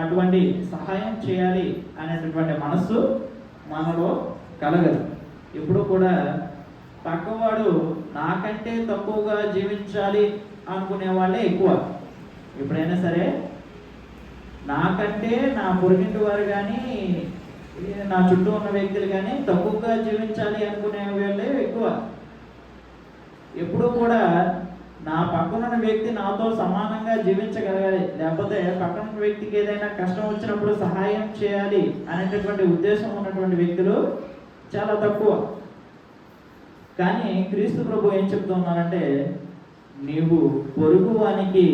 అటువంటి సహాయం చేయాలి అనేటటువంటి మనస్సు మనలో కలగదు. ఎప్పుడు కూడా పక్కవాడు నాకంటే తక్కువగా జీవించాలి అనుకునే వాళ్ళే ఎక్కువ. ఎప్పుడైనా సరే నాకంటే నా పొరుగింటి వారు కానీ, నా చుట్టూ ఉన్న వ్యక్తులు కానీ తక్కువగా జీవించాలి అనుకునే వాళ్ళే ఎక్కువ. ఎప్పుడూ కూడా నా పక్కనున్న వ్యక్తి నాతో సమానంగా జీవించగలగాలి, లేకపోతే పక్కనున్న వ్యక్తికి ఏదైనా కష్టం వచ్చినప్పుడు సహాయం చేయాలి అనేటటువంటి ఉద్దేశం ఉన్నటువంటి వ్యక్తులు చాలా తక్కువ. కానీ క్రీస్తు ప్రభు ఏం చెప్తున్నారంటే, నీవు పొరుగు వానికి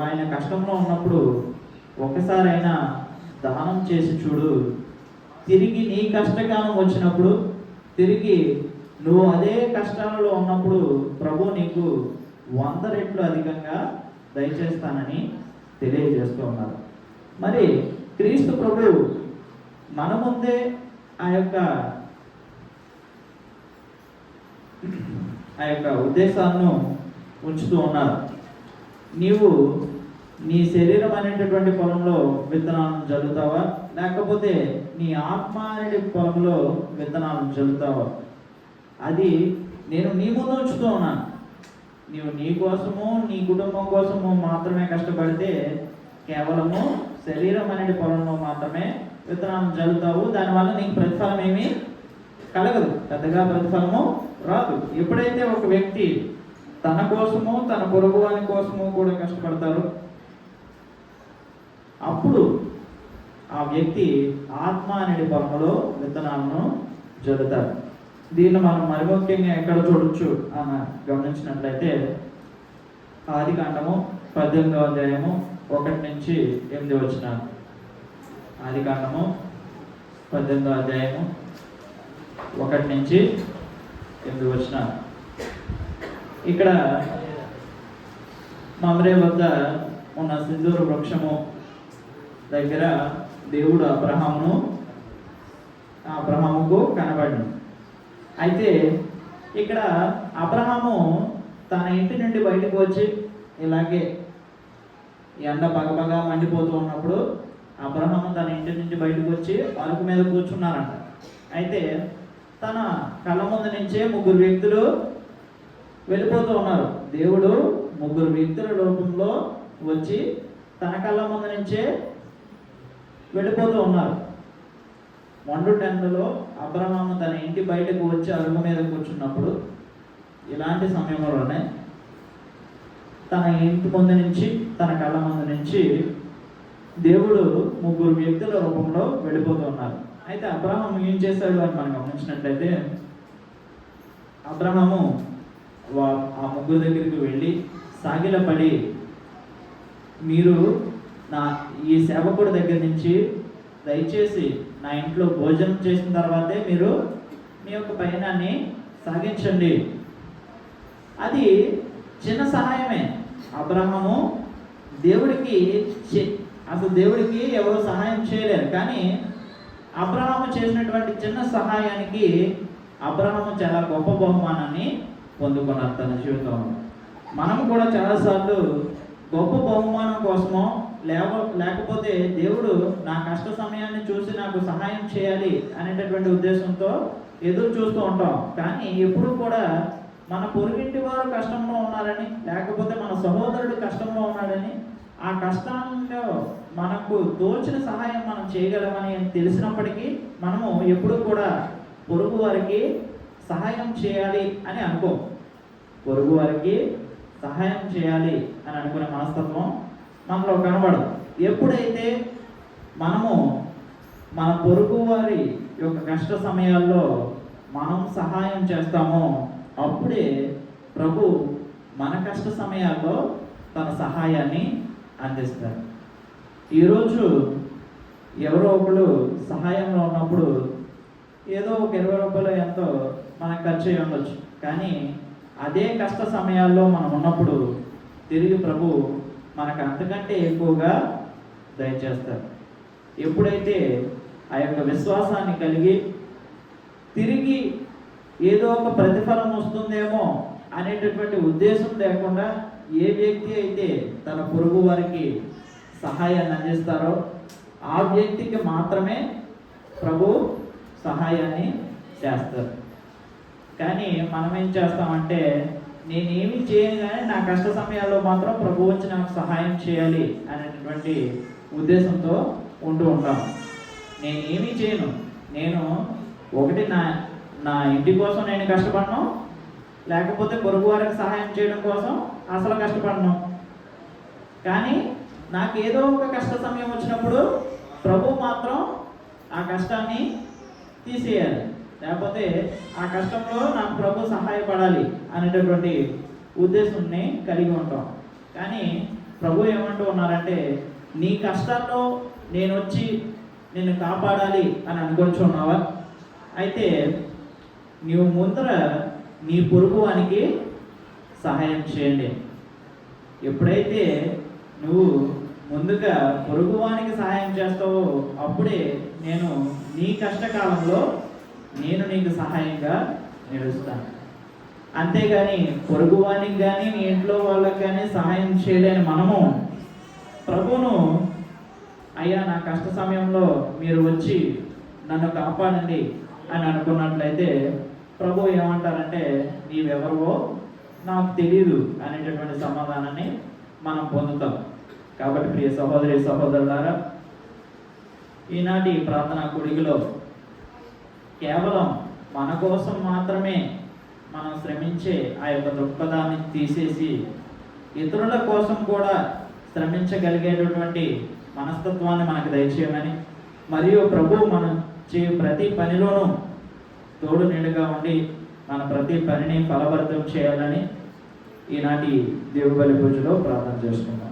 ఆయన కష్టంలో ఉన్నప్పుడు ఒకసారైనా దానం చేసి చూడు. తిరిగి నీ కష్టకాలం వచ్చినప్పుడు, తిరిగి నువ్వు అదే కష్టాలలో ఉన్నప్పుడు ప్రభు నీకు 100 రెట్లు అధికంగా దయచేస్తానని తెలియజేస్తూ ఉన్నారు. మరి క్రీస్తు ప్రభు మన ముందే ఆ యొక్క ఉద్దేశాలను ఉంచుతూ ఉన్నారు. నీవు నీ శరీరం అనేటటువంటి పొలంలో విత్తనాలను జల్లుతావా, లేకపోతే నీ ఆత్మ అనే పొలంలో విత్తనాలను జల్లుతావా? అది నేను నీ ముందు ఉంచుతూ ఉన్నాను. నీవు నీ కోసము, నీ కుటుంబం కోసము మాత్రమే కష్టపడితే కేవలము శరీరం అనే పొలంలో మాత్రమే విత్తనాలను జల్లుతావు. దానివల్ల నీకు ప్రతిఫలం ఏమీ కలగదు, పెద్దగా ప్రతిఫలము రాదు. ఎప్పుడైతే ఒక వ్యక్తి తన కోసము, తన పొరుగు వాని కోసము కూడా కష్టపడతారు, అప్పుడు ఆ వ్యక్తి ఆత్మ అనే పొలంలో విత్తనాలను జల్లుతారు. దీన్ని మనం మరి ముఖ్యంగా ఎక్కడ చూడొచ్చు అని గమనించినట్లయితే ఆదికాండము 18వ అధ్యాయము 1 నుంచి 8 వచనాలు. ఆదికాండము 18వ అధ్యాయము 1 నుంచి 8 వచనాలు. ఇక్కడ మమ్రే వద్ద ఉన్న సింధూర వృక్షము దగ్గర దేవుడు అబ్రహాముకు కనబడింది. అయితే ఇక్కడ అబ్రహాము తన ఇంటి నుండి బయటకు వచ్చి ఇలాగే ఎండ బగబగా మండిపోతూ ఉన్నప్పుడు అబ్రహాము తన ఇంటి నుంచి బయటకు వచ్చి అరుగు మీద కూర్చున్నారంట. అయితే తన కళ్ళ ముందు నుంచే 3 వ్యక్తులు వెళ్ళిపోతూ ఉన్నారు. దేవుడు 3 వ్యక్తుల రూపంలో వచ్చి తన కళ్ళ ముందు నుంచే వెళ్ళిపోతూ ఉన్నారు. మండు టెండలో అబ్రహాము తన ఇంటి బయటకు వచ్చి అరుగు మీద కూర్చున్నప్పుడు ఇలాంటి సమయంలోనే తన ఇంటి ముందు నుంచి, తన కళ్ళ ముందు నుంచి దేవుడు 3 వ్యక్తుల రూపంలో వెళ్ళిపోతూ ఉన్నారు. అయితే అబ్రహాము ఏం చేశాడు అని మనం గమనించినట్లయితే, అబ్రహాము ఆ 3 దగ్గరికి వెళ్ళి సాగిలపడి, మీరు ఈ సేవకుడి దగ్గర నుంచి దయచేసి నా ఇంట్లో భోజనం చేసిన తర్వాతే మీరు మీ యొక్క పయనాన్ని సాగించండి. అది చిన్న సహాయమే. అబ్రహాము దేవుడికి ఎవరు సహాయం చేయలేరు, కానీ అబ్రహాము చేసినటువంటి చిన్న సహాయానికి అబ్రహాము చాలా గొప్ప బహుమానాన్ని పొందుకున్నారు తన జీవితంలో. మనము కూడా చాలాసార్లు గొప్ప బహుమానం కోసమో లేకపోతే దేవుడు నా కష్ట సమయాన్ని చూసి నాకు సహాయం చేయాలి అనేటటువంటి ఉద్దేశంతో ఎదురు చూస్తూ ఉంటాం. కానీ ఎప్పుడు కూడా మన పొరుగింటి వారు కష్టంలో ఉన్నారని, లేకపోతే మన సహోదరుడు కష్టంలో ఉన్నాడని, ఆ కష్టంలో మనకు తోచిన సహాయం మనం చేయగలమని తెలిసినప్పటికీ మనము ఎప్పుడు కూడా పొరుగు వారికి సహాయం చేయాలి అని అనుకో. పొరుగు వారికి సహాయం చేయాలి అని అనుకునే మనస్తత్వం మనలో కనబడదు. ఎప్పుడైతే మనము మన పొరుగు వారి యొక్క కష్ట సమయాల్లో మనం సహాయం చేస్తామో అప్పుడే ప్రభు మన కష్ట సమయాల్లో తన సహాయాన్ని అందిస్తారు. ఈరోజు ఎవరో ఒకరు సహాయంలో ఉన్నప్పుడు ఏదో ఒక 20 రూపాయలు ఎంతో మనకు ఖర్చు అయ్యి ఉండొచ్చు, కానీ అదే కష్ట సమయాల్లో మనం ఉన్నప్పుడు తిరిగి ప్రభు మనకు అంతకంటే ఎక్కువగా దయచేస్తారు. ఎప్పుడైతే ఆ యొక్క విశ్వాసాన్ని కలిగి తిరిగి ఏదో ఒక ప్రతిఫలం వస్తుందేమో అనేటటువంటి ఉద్దేశం లేకుండా ఏ వ్యక్తి అయితే తన పొరుగు వారికి సహాయాన్ని అందిస్తారో ఆ వ్యక్తికి మాత్రమే ప్రభు సహాయాన్ని చేస్తారు. కానీ మనం ఏం చేస్తామంటే, నేనేమి చేయను కానీ నా కష్ట సమయాల్లో మాత్రం ప్రభు వచ్చి నాకు సహాయం చేయాలి అనేటటువంటి ఉద్దేశంతో ఉంటూ ఉంటాం. నేనేమీ చేయను, నేను ఒకటి నా ఇంటి కోసం నేను కష్టపడను, లేకపోతే పొరుగు వారికి సహాయం చేయడం కోసం అసలు కష్టపడను. కానీ నాకు ఏదో ఒక కష్ట సమయం వచ్చినప్పుడు ప్రభు మాత్రం ఆ కష్టాన్ని తీసేయాలి, లేకపోతే ఆ కష్టంలో నాకు ప్రభు సహాయపడాలి అనేటటువంటి ఉద్దేశాన్ని కలిగి ఉంటాం. కానీ ప్రభు ఏమంటూ ఉన్నారంటే, నీ కష్టాల్లో నేను వచ్చి నిన్ను కాపాడాలి అని అనుకుంటున్నావా? అయితే నీవు ముందర నీ పొరుగువానికి సహాయం చేయండి. ఎప్పుడైతే నువ్వు ముందుగా పొరుగువానికి సహాయం చేస్తావో అప్పుడే నేను నీ కష్టకాలంలో నేను నీకు సహాయంగా నిలుస్తాను. అంతేగాని పొరుగువానికి కానీ నీ ఇంట్లో వాళ్ళకి కానీ సహాయం చేయలేని మనము ప్రభువును అయ్యా నా కష్ట సమయంలో మీరు వచ్చి నన్ను కాపాడండి అని అనుకున్నట్లయితే ప్రభు ఏమంటారంటే నీవెవరవో నాకు తెలియదు అనేటటువంటి సమాధానాన్ని మనం పొందుతాం. కాబట్టి ప్రియ సహోదరి సహోదరులారా, ఈనాటి ప్రార్థనా కూడికలో కేవలం మన కోసం మాత్రమే మనం శ్రమించే ఆ యొక్క దృక్పథాన్ని తీసేసి ఇతరుల కోసం కూడా శ్రమించగలిగేటటువంటి మనస్తత్వాన్ని మనకు దయచేయమని, మరియు ప్రభువు మనం చేయు ప్రతి పనిలోనూ తోడు నీడుగా ఉండి మన ప్రతి పనిని ఫలభరితం చేయాలని ఈనాటి దేవుడి బలి పూజలో ప్రార్థన చేసుకున్నాం.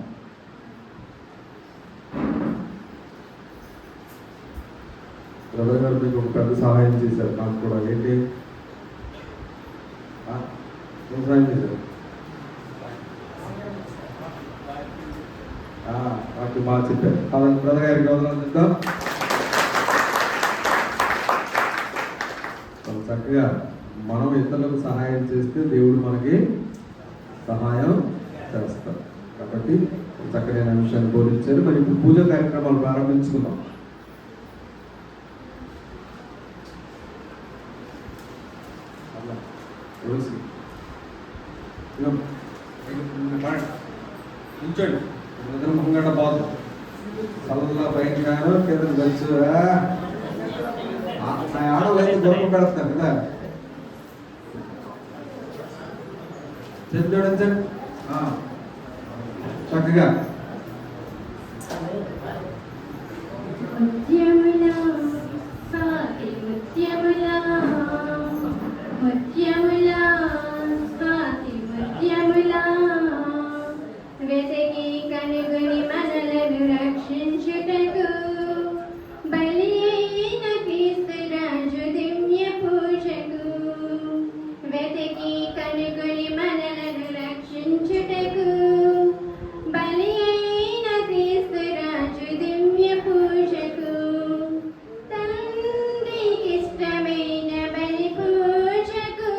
బ్రదర్ గారు మీకు ఒక పెద్ద సహాయం చేశారు. నాకు కూడా ఏంటి ఏం సహాయం చేశారు? నాకు బాగా చెప్పారు. కాదండి బ్రదర్ గారికి వదలని చెప్తాం. చక్కగా మనం ఇతరులకు సహాయం చేస్తే దేవుడు మనకి సహాయం చేస్తారు. కాబట్టి చక్కనైన విషయాన్ని బోధించారు. మరి ఇప్పుడు పూజా కార్యక్రమాలు ప్రారంభించుకుందాం. నిల్చోండి. నిద్ర ముంగట బాదు చల్లగా పైకి కాను కింద తెలుసు. నా ఆడవాళ్ళు గొప్ప పెడతారు కదా. చూడండి చక్కగా వెతికి కనుగొని మనలను రక్షించుటకు బలి అయిన క్రీస్తు రాజు దివ్య పూజకు. వెతికి కనుగొని మనలను రక్షించుటకు బలి అయిన క్రీస్తు రాజు దివ్య పూజకు. తండ్రికి ఇష్టమైన బలి పూజకు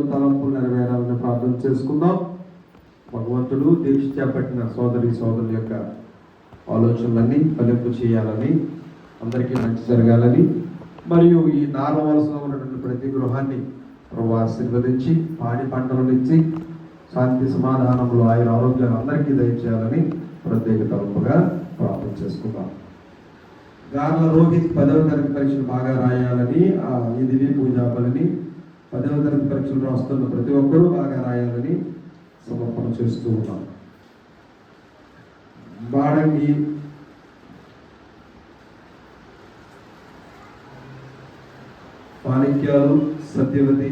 ఆశయాలు తలంపులు నెరవేరాలని ప్రార్థన చేసుకుందాం. భగవంతుడు దీక్ష చేపట్టిన సోదరుల యొక్క ఆలోచనలన్నీ ఫలింపు చేయాలని, అందరికీ మంచి జరగాలని, మరియు ఈ నారవలసలో ఉన్నటువంటి ప్రతి గృహాన్ని ప్రభు ఆశీర్వదించి పాడి పంటలను ఇచ్చి శాంతి సమాధానములు ఆరోగ్యాలు అందరికీ దయచేయాలని ప్రత్యేక తలుపుగా ప్రార్థన చేసుకుందాం. గార్ల రోహిత్ 10వ తరగతి పరీక్షలు బాగా రాయాలని, ఈ దివ్య పూజా బలిని 10వ తరగతి పరీక్షలు రాస్తున్న ప్రతి ఒక్కరూ బాగా రాయాలని సమర్పణ చేస్తూ ఉన్నాం. బాడంగి మాణిక్యాలు, సత్యవతి,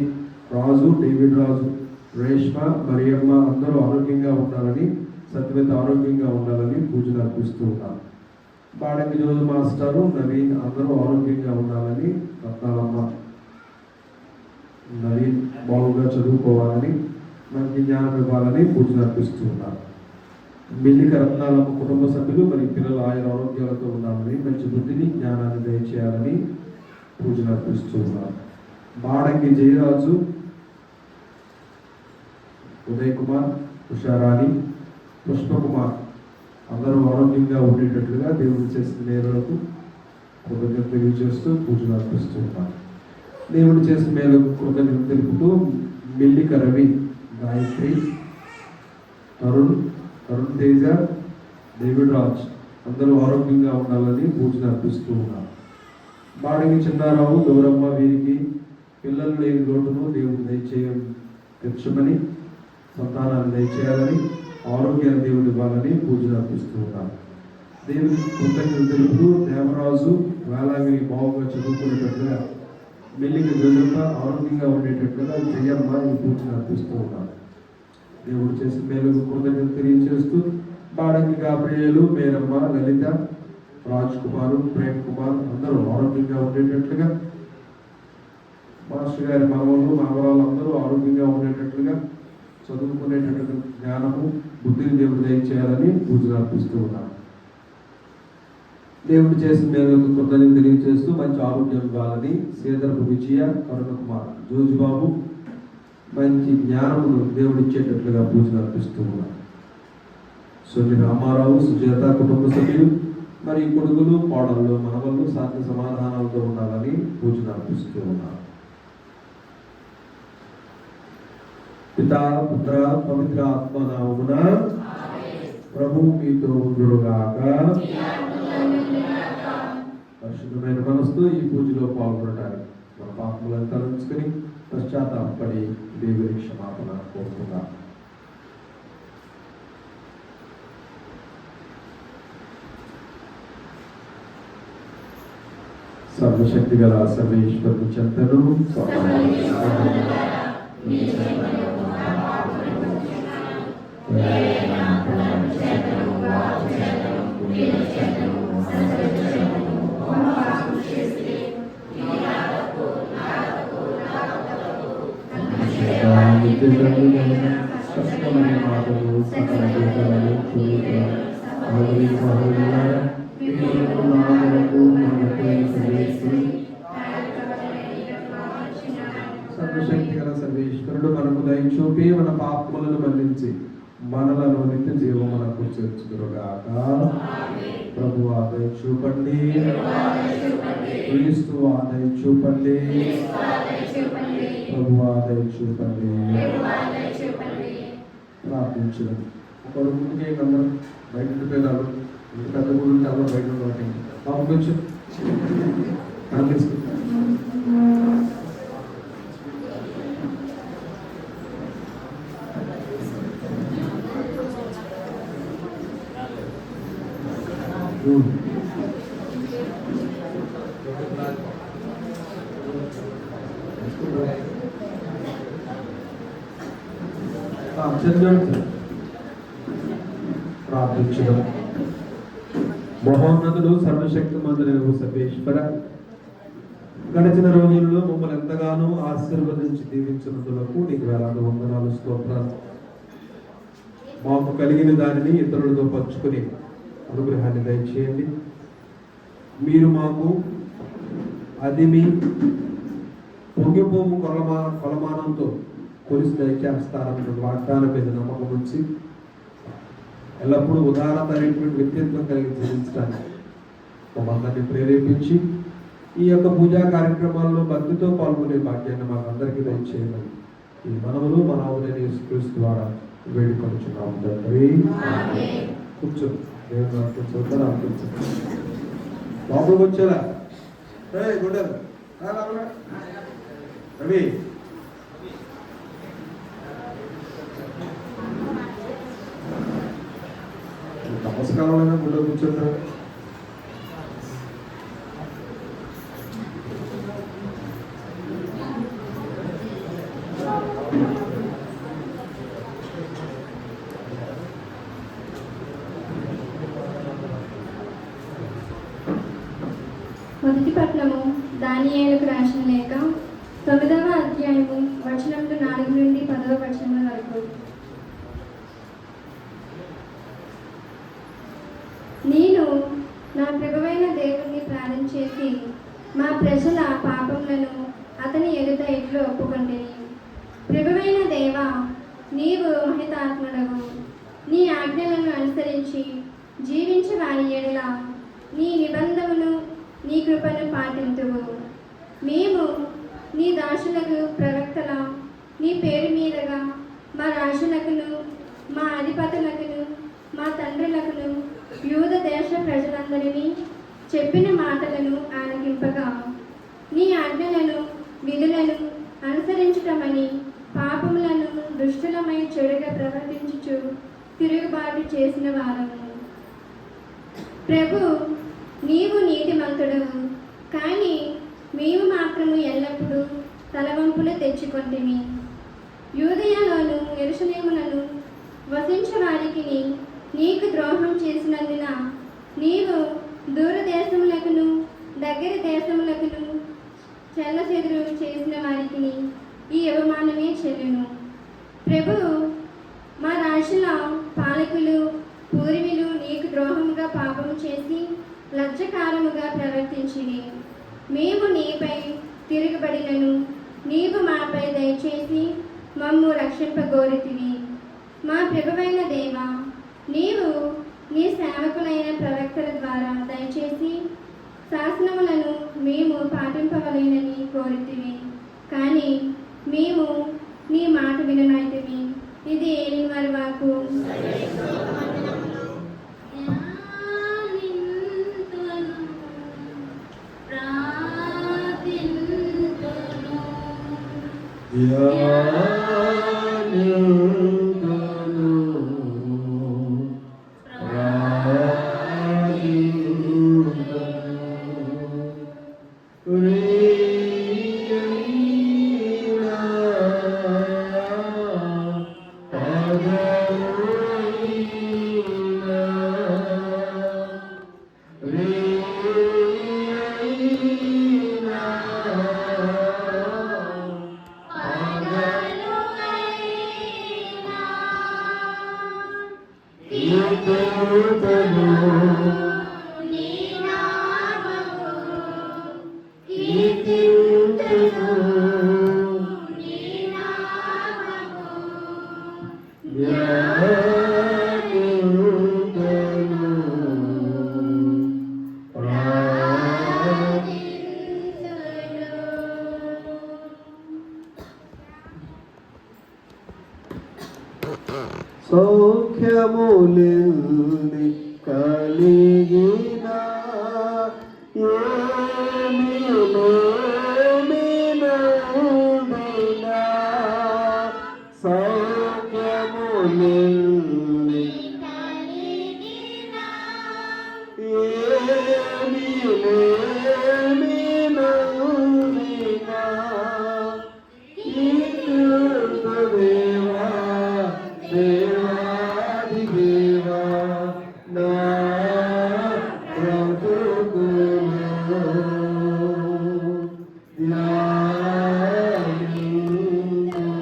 రాజు, డేవిడ్ రాజు, రేష్మ, మరియమ్మ అందరూ ఆరోగ్యంగా ఉండాలని, సత్యవతి ఆరోగ్యంగా ఉండాలని పూజలు అర్పిస్తూ ఉన్నాం. బాడంగి జోజు మాస్టరు, నవీన్ అందరూ ఆరోగ్యంగా ఉండాలని, రత్నాలమ్మ, నవీన్ బాగుగా చదువుకోవాలని, మంచి జ్ఞానం ఇవ్వాలని పూజలు అర్పిస్తూ ఉన్నారు. మిల్లిక రత్నాలమ్మ కుటుంబ సభ్యులు మరి పిల్లలు ఆరోగ్యాలతో ఉండాలని, మంచి బుద్ధిని జ్ఞానాన్ని దయచేయాలని పూజలు అర్పిస్తూ ఉన్నారు. బాడంగి జయరాజు, ఉదయ్ కుమార్, ఉషారాణి, పుష్పకుమార్ అందరూ ఆరోగ్యంగా ఉండేటట్లుగా దేవుడు చేసిన మేలులకు కృతజ్ఞతలు తెలియజేస్తూ పూజలు అర్పిస్తూ ఉన్నారు. దేవుడు చేసిన మేలుకు కృతజ్ఞతలు తెలుపుతూ మిల్లిక రవి, గాయత్రి, తరుణ్ తేజ, డేవిడ్ రాజ్ అందరూ ఆరోగ్యంగా ఉండాలని పూజలు అర్పిస్తూ ఉన్నారు. బాడంగి చిన్నారావు, గౌరమ్మ వీరికి పిల్లలు లేని లోటును దేవుడు తెచ్చమని, సంతానాన్ని దయచేయాలని, ఆరోగ్యాన్ని దేవుడు ఇవ్వాలని పూజలు అర్పిస్తూ ఉన్నారు. దేవుడికి కృతజ్ఞతలు తెలుపుతూ దేవరాజు వేలాగిరి బాగుగా చదువుకునేటట్లుగా, మెల్లిక జోజప్ప ఆరోగ్యంగా ఉండేటట్లుగా జయమ్మ ఈ పూజలు అర్పిస్తూ ఉన్నారు. దేవుడు చేసిన మేలుకు కృతజ్ఞతలు తెలియజేస్తూ బాడంగి గాబ్రియేలు, మేరమ్మ, లలిత, రాజ్ కుమారు, ప్రేమ్ కుమార్ అందరూ ఆరోగ్యంగా ఉండేటట్లుగా, మాస్టర్ గారి మనవరాలు అందరూ ఆరోగ్యంగా ఉండేటట్లుగా, చదువుకునేటట్టు జ్ఞానము బుద్ధిని దేవుడు దయచేయాలని పూజలు అర్పిస్తూ ఉన్నారు. దేవుడు చేసిన మేలుకు కృతజ్ఞతలు తెలియజేస్తూ మంచి ఆరోగ్యం ఇవ్వాలని శ్రీధరపు విజయ, కరుణ కుమార్, జోజుబాబు మంచి జ్ఞానమును దేవుడు ఇచ్చేటట్లుగా పూజలు అర్పిస్తూ ఉన్నారు. సొల్లి రామారావు, సుజాత కుటుంబ సభ్యులు మరి కొడుకులు, కోడళ్ళు, మనవళ్ళు శాంతి సమాధానాలతో ఉండాలని పూజలు అర్పిస్తూ ఉన్నారు. పితా, పుత్ర, పవిత్ర ఆత్మ నామమున ప్రభు మీతో ఉండుగాక. పరిశుద్ధమైన మనసుతో ఈ పూజలో పాల్గొనడానికి మన పాపములను తలంచుకొని పశ్చాత్తాపడి దేవుని క్షమాపణ కోరుతున్నాం. సర్వశక్తి గల సర్వేశ్వరుని చెంతను సర్వశక్తి గల సర్వేశ్వరుడు మనకు దయ చూపి మన పాపములను మన్నించి మనలను నిత్య జీవమునకు చేర్చుదురుగాక. ప్రభు ఆదయ చూపండి, క్రీస్తు ఆదయ చూపండి, ప్రభు ఆదయ చూపండి. ప్రార్థించడం ఒకరు ముందుకే అందరూ బయట ఉండిపోయినారు. ఇంత పెద్ద గురించి అందరూ బయట ఉండటం పంపించు కనిపిస్తుంది. ప్రార్థించడం. మహోన్నతుడు సర్వశక్తిమంతుడైన సర్వేశ్వర, గడిచిన రోజుల్లో మమ్మల్ని ఎంతగానో ఆశీర్వదించి దీవించినందులకు నీకు వేలాది వందనాలు, స్తోత్రాలు. మాకు కలిగిన దానిని ఇతరులతో పంచుకుని అనుగ్రహాన్ని దయచేయండి. మీరు మాకు అది మీ పొంగిపోము కొలమానంతో పోలీసు దయచేస్తారన్న వాగ్దానం మీద నమ్మకం ఉంచి ఎల్లప్పుడూ ఉదాహరణమైనటువంటి వ్యక్తిత్వం కలిగి జీవించడానికి మమ్మల్ని ప్రేరేపించి ఈ యొక్క పూజా కార్యక్రమాల్లో భక్తితో పాల్గొనే భాగ్యాన్ని మాకు అందరికీ దయచేయమని ఈ మనములు మన అవునైన యేసుక్రీస్తు ద్వారా వేడుకొనుచున్నాము తండ్రి. కూర్చో దేవుని కూర్చోతారా లోపలికి వచ్చారా గుండెలు రవి నమస్కారం గుండె కూర్చోతారా. మొదటి పట్నము దానియేలుకు రాసిన లేఖ 9వ అధ్యాయము వచనములు 4 నుండి 10వ వచనముల వరకు. నేను నా ప్రభువైన దేవుణ్ణి ప్రార్థన చేసి మా ప్రజల పాపములను అతని ఎదుట ఇట్లు ఒప్పుకొంటిని. ప్రభువైన దేవా, నీవు మహితాత్ముడవు. నీ ఆజ్ఞలను అనుసరించి జీవించే వారి ఎడల నీ నిబంధనను నీ కృపను పాటింతువు. మేము నీ దాసులకు ప్రవక్తల నీ పేరు మీదుగా మా రాజులకును మా అధిపతులకును మా తండ్రులకును యూద దేశ ప్రజలందరినీ చెప్పిన మాటలను ఆలకింపగా నీ ఆజ్ఞలను విధులను అనుసరించటమని పాపములను దుష్టులమై చెడుగా ప్రవర్తించుచు తిరుగుబాటు చేసిన వారము. ప్రభు, నీవు నీతిమంతుడవు, కానీ మేము మాత్రము ఎల్లప్పుడూ తలవంపులు తెచ్చుకొంటిమి. యూదయలోను యెరూషలేములను వసించే వారికి నీకు ద్రోహం చేసినందున నీవు దూర దేశములకును దగ్గర దేశములకును చెల్లచెదురు చేసిన వారికి ఈ అవమానమే చెల్లును. ప్రభు, మా రాజుల పాలకులు పూర్వీలు నీకు ద్రోహముగా పాపము చేసి లజ్జకారముగా ప్రవర్తించిరి. మేము నీపై తిరుగుబడినను నీవు మాపై దయచేసి మమ్ము రక్షింపగోరితివి. మా ప్రభువైన దేవా, నీవు నీ సేవకులైన ప్రవక్తల ద్వారా దయచేసి శాసనములను మేము పాటింపవలెనని కోరితివి. కానీ మేము నీ మాట విననైతివి. ఇది ఏలిన వారి వాక్కు. సౌఖ్యములిని కలిగిన ఏమినా సౌఖ్యములిని ఏమినా దేవా దేవాది దేవా నా ప్రభువును ధ్యానింతును.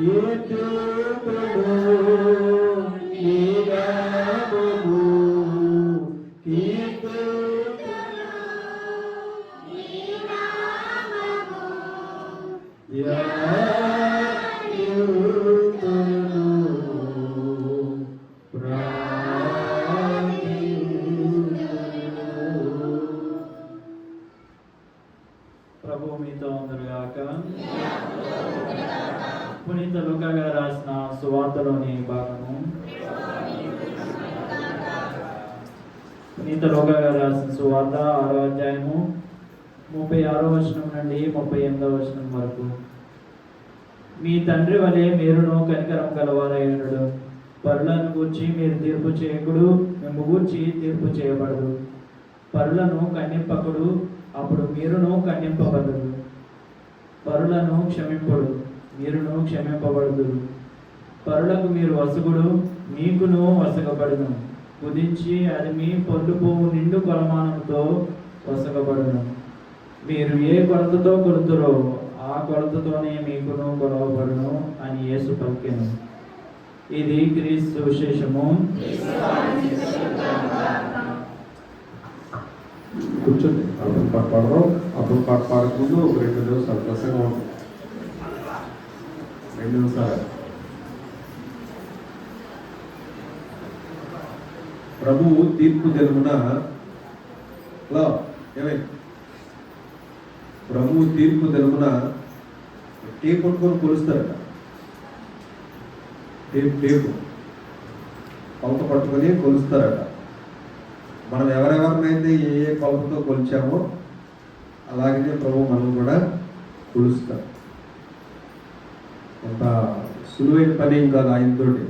కీర్తింతును నీ నామము, కీర్తింతును నీ నామము, ధ్యానింతును, ప్రార్థింతును. ప్రభు మీతో ఉందరుగాక. పునీత లూకా గారు రాసిన సువార్తలోని భాగము. పునీత లూకా గారు రాసిన సువార్త 6వ అధ్యాయము 36వ వచనం నుండి 38వ వచనం వరకు. మీ తండ్రి వలె మీరును కనికరం గలవారైనడు. పరులను గూర్చి మీరు తీర్పు చేయకుడు, మేము గూర్చి తీర్పు చేయబడదు. పరులను ఖండింపకుడు, అప్పుడు మీరును ఖండింపబడదు. పరులను క్షమింపడు, మీరును క్షమింపబడదు. పరులకు మీరు వసగుడు, మీకును వసగబడును. కుదించి అది మీ పొల్లుపోవు నిండు కొలమానంతో వసగబడును. మీరు ఏ కొలతతో కొలుతురో ఆ కొలతతోనే మీకును కొలవబడును అని యేసు పలికెను. ఇది క్రీస్తు విశేషము. కూర్చోండి. అప్పుడు పాట పాడదాం. అప్పుడు పాట పాడకముందు ఒక 2 నిమిషాలు ప్రసంగం ఉంటుంది. 2 నిమిషాలు. ప్రభువు తీర్పు దినమున ఏమైంది? ప్రభువు తీర్పు దినమున టేపు పట్టుకొని కొలుస్తారట. టేపు కొలత పట్టుకొని కొలుస్తారట. మనం ఎవరెవరినైతే ఏ ఏ కొలతతో కొలిచామో అలాగనే ప్రభు మనం కూడా కొలుస్తాం. కొంత సులువైన పని ఏం కాదు ఆయనతోటి.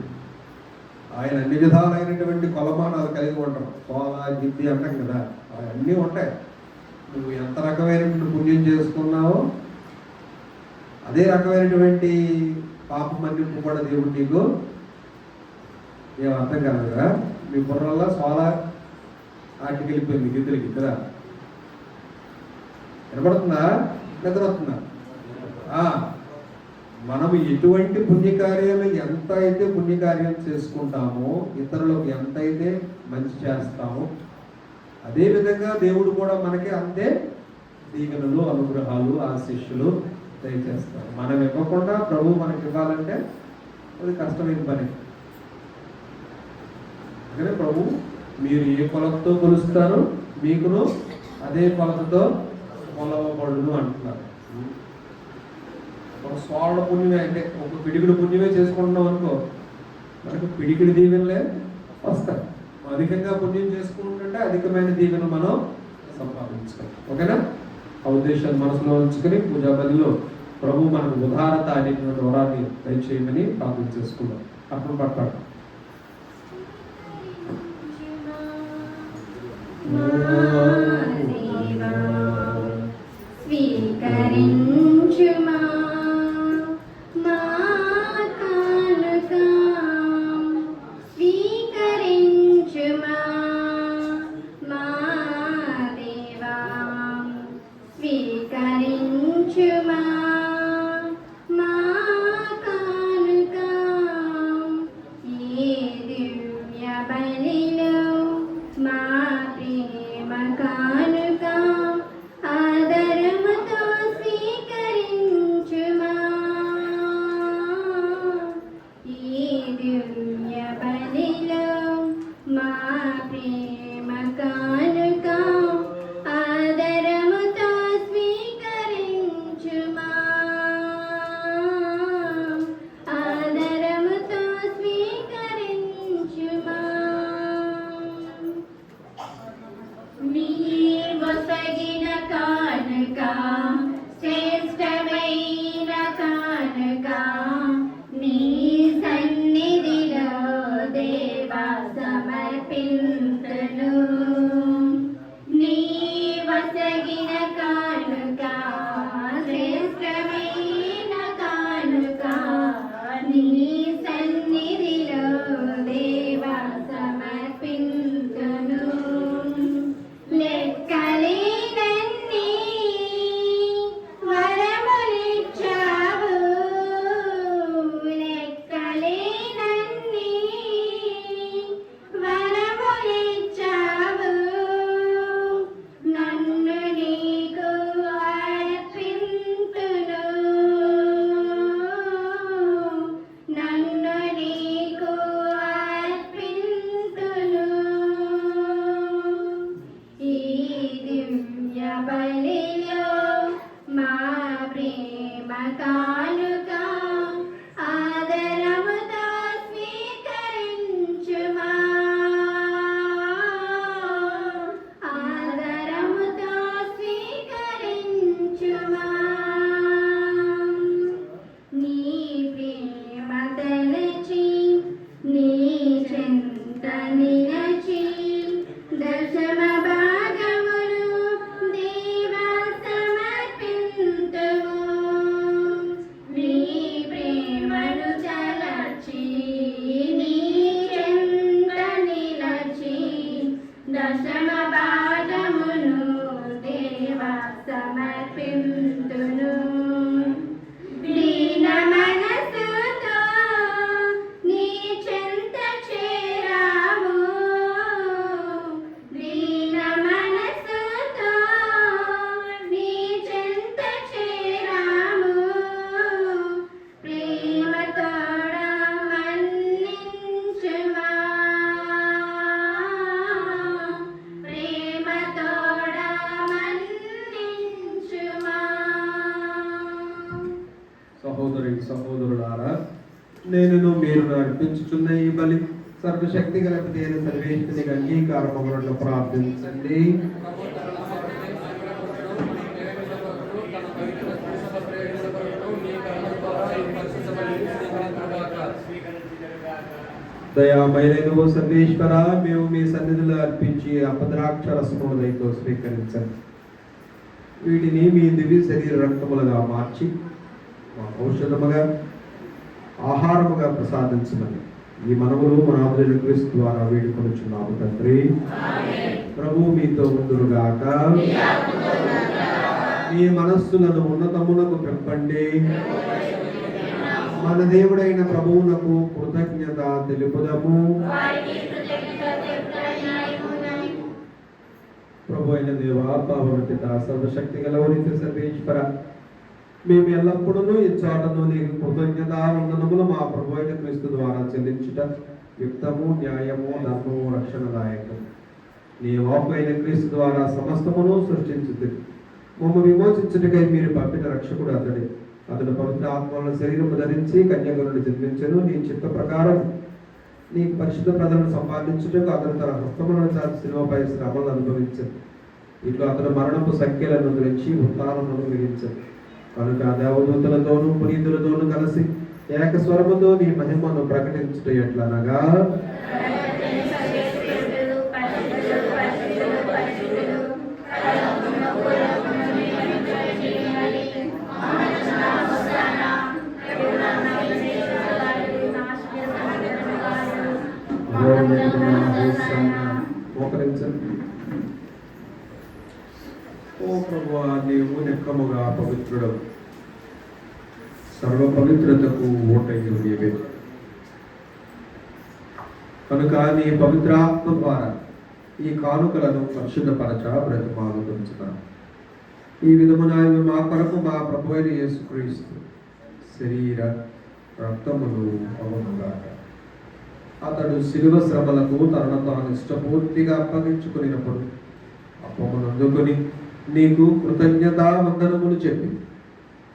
ఆయన అన్ని విధాలైనటువంటి కొలమానాలు కలిగి ఉంటాం. సోల గిద్ది అంటాం కదా, అవన్నీ ఉంటాయి. నువ్వు ఎంత రకమైనటువంటి పుణ్యం చేసుకున్నావో అదే రకమైనటువంటి పాపం మన్నింపు కూడా దేవుడు నీకు ఏం అర్థం కాదు కదా. మీ బుర్రల్లో సోల ఆటికి వెళ్ళిపోయింది, గిద్దలకి కదా. వినపడుతుందా? నిద్రవుతుందా? మనము ఎటువంటి పుణ్యకార్యాలు ఎంత అయితే పుణ్యకార్యాలు చేసుకుంటామో, ఇతరులకు ఎంత అయితే మంచి చేస్తామో, అదేవిధంగా దేవుడు కూడా మనకి అంతే దీవెనలు, అనుగ్రహాలు, ఆశీస్సులు దయచేస్తారు. మనం ఇవ్వకుండా ప్రభు మనకి ఇవ్వాలంటే అది కష్టమైన పని. అందుకనే ప్రభు మీరు ఏ కొలతతో కొలుస్తారో మీకును అదే కొలతతో కొలవబడును అంటున్నారు. ఒక స్వాళ్ళ పుణ్యమే అంటే ఒక పిడికిడి పుణ్యమే చేసుకుంటున్నాం అనుకో, మనకు పిడికిడి దీవెనలే వస్తాయి. అధికంగా పుణ్యం చేసుకుంటుంటే అధికమైన దీవెన మనం సంపాదించుకోవాలి. ఓకేనా? ఆ ఉద్దేశాన్ని మనసులో ఉంచుకొని పూజా బలిలో ప్రభు మనకు ఉదారత అనేటువంటి వరాన్ని దయచేయమని ప్రార్థన చేసుకుందాం. అప్పుడు పట్టాడు స్వీకరించుమా మా కానుక, స్వీకరించుమా మా దేవా, స్వీకరించుమా మా కానుక. ఈ దివ్య బలిలో మా ప్రేమ కానుక ఆదరముతో స్వీకరించుమా, ఆదరముతో స్వీకరించుమా. నీ ప్రేమ తలచి నీ చెంత నిలచి దశమ భాగమును దేవా సమర్పింతుము. నీ ప్రేమను తలచి నీ చెంత నిలచి దశమ భాగమును దేవా సమర్పింతును. దీన మనసుతో నీ చెంత చేరాము, దీన మనసుతో నీ చెంత చేరాము. ప్రేమతోడ మన్నించుమా, ప్రేమతోడ మన్నించుమా. సహోదరి సహోదరులారా, నేను మీరు నడిపించుచున్న ఈ బలి సర్వశక్తి గల దేని సర్వేశ్వరునికి అంగీకారములను ప్రార్థించండి. దయామయులైన సర్వేశ్వర, మేము మీ సన్నిధిలో అర్పించి అపద్రాక్ష రసమును దయతో స్వీకరించండి. వీటిని మీ దివ్య శరీర రక్తములుగా మార్చి మా ఔషధముగా ఆహారముగా ప్రసాదించమని ఈ మనవులు మన ఆదులైన క్రీస్తు ద్వారా వేడుకొనుచున్నాము తండ్రి. ప్రభు మీతో ఉందురుగాక. మీ మనస్సులను ఉన్నతమునకు పెంపండి. మన దేవుడైన ప్రభువునకు కృతజ్ఞత తెలుపుదము. ప్రభు అయిన దేవ, పావన పిత, సర్వశక్తి గల సర్వేశ్వర, మేము ఎల్లప్పుడూ ఈ చోటను నీకు కృతజ్ఞత వందనములు మా ప్రభు అయిన క్రీస్తు ద్వారా చెల్లించుట యుక్తము, న్యాయము, ధర్మము, రక్షణదాయకం. నీ వాక్కు అయిన క్రీస్తు ద్వారా సమస్తమును సృష్టించుతుంది. మమ్మ విమోచించుటకై మీరు పంపిన రక్షకుడు అతడు పవిత్ర ఆత్మల శరీరము ధరించి కన్యగరుడు జన్మించను. నీ చిత్త ప్రకారం నీకు పరిశుద్ధ ప్రజలను సంపాదించుటకు అతను తన హస్తములను చాచి శిలువపై శ్రమలను అనుభవించను. ఇట్లా అతను మరణపు సంఖ్యలను గురించి ఉత్తానమును మిగించను. కనుక దేవదూతలతోనూ పునీతులతోనూ కలిసి ఏకస్వరముతో నీ మహిమను ప్రకటించుట ఎట్లనగా, మోకరించండి. ఓ ప్రభువా, నీవు నిక్కముగా పవిత్రుడవు, సర్వ పవిత్రతకు ఓటయ్యు నీవే. కనుక నీ పవిత్రాత్మ ద్వారా ఈ కానుకలను పరిశుద్ధపరచ బ్రతిమాలుతున్నాను. ఈ విధమున ఇవి మా కొరకు మా ప్రభువైన యేసుక్రీస్తు శరీర రక్తములు అవునుగాక. అతడు శిలువ శ్రమలకు తనను తాను ఇష్టపూర్తిగా అప్పగించుకున్నప్పుడు అప్పమును అందుకొని నీకు కృతజ్ఞతా వందనములు చెప్పి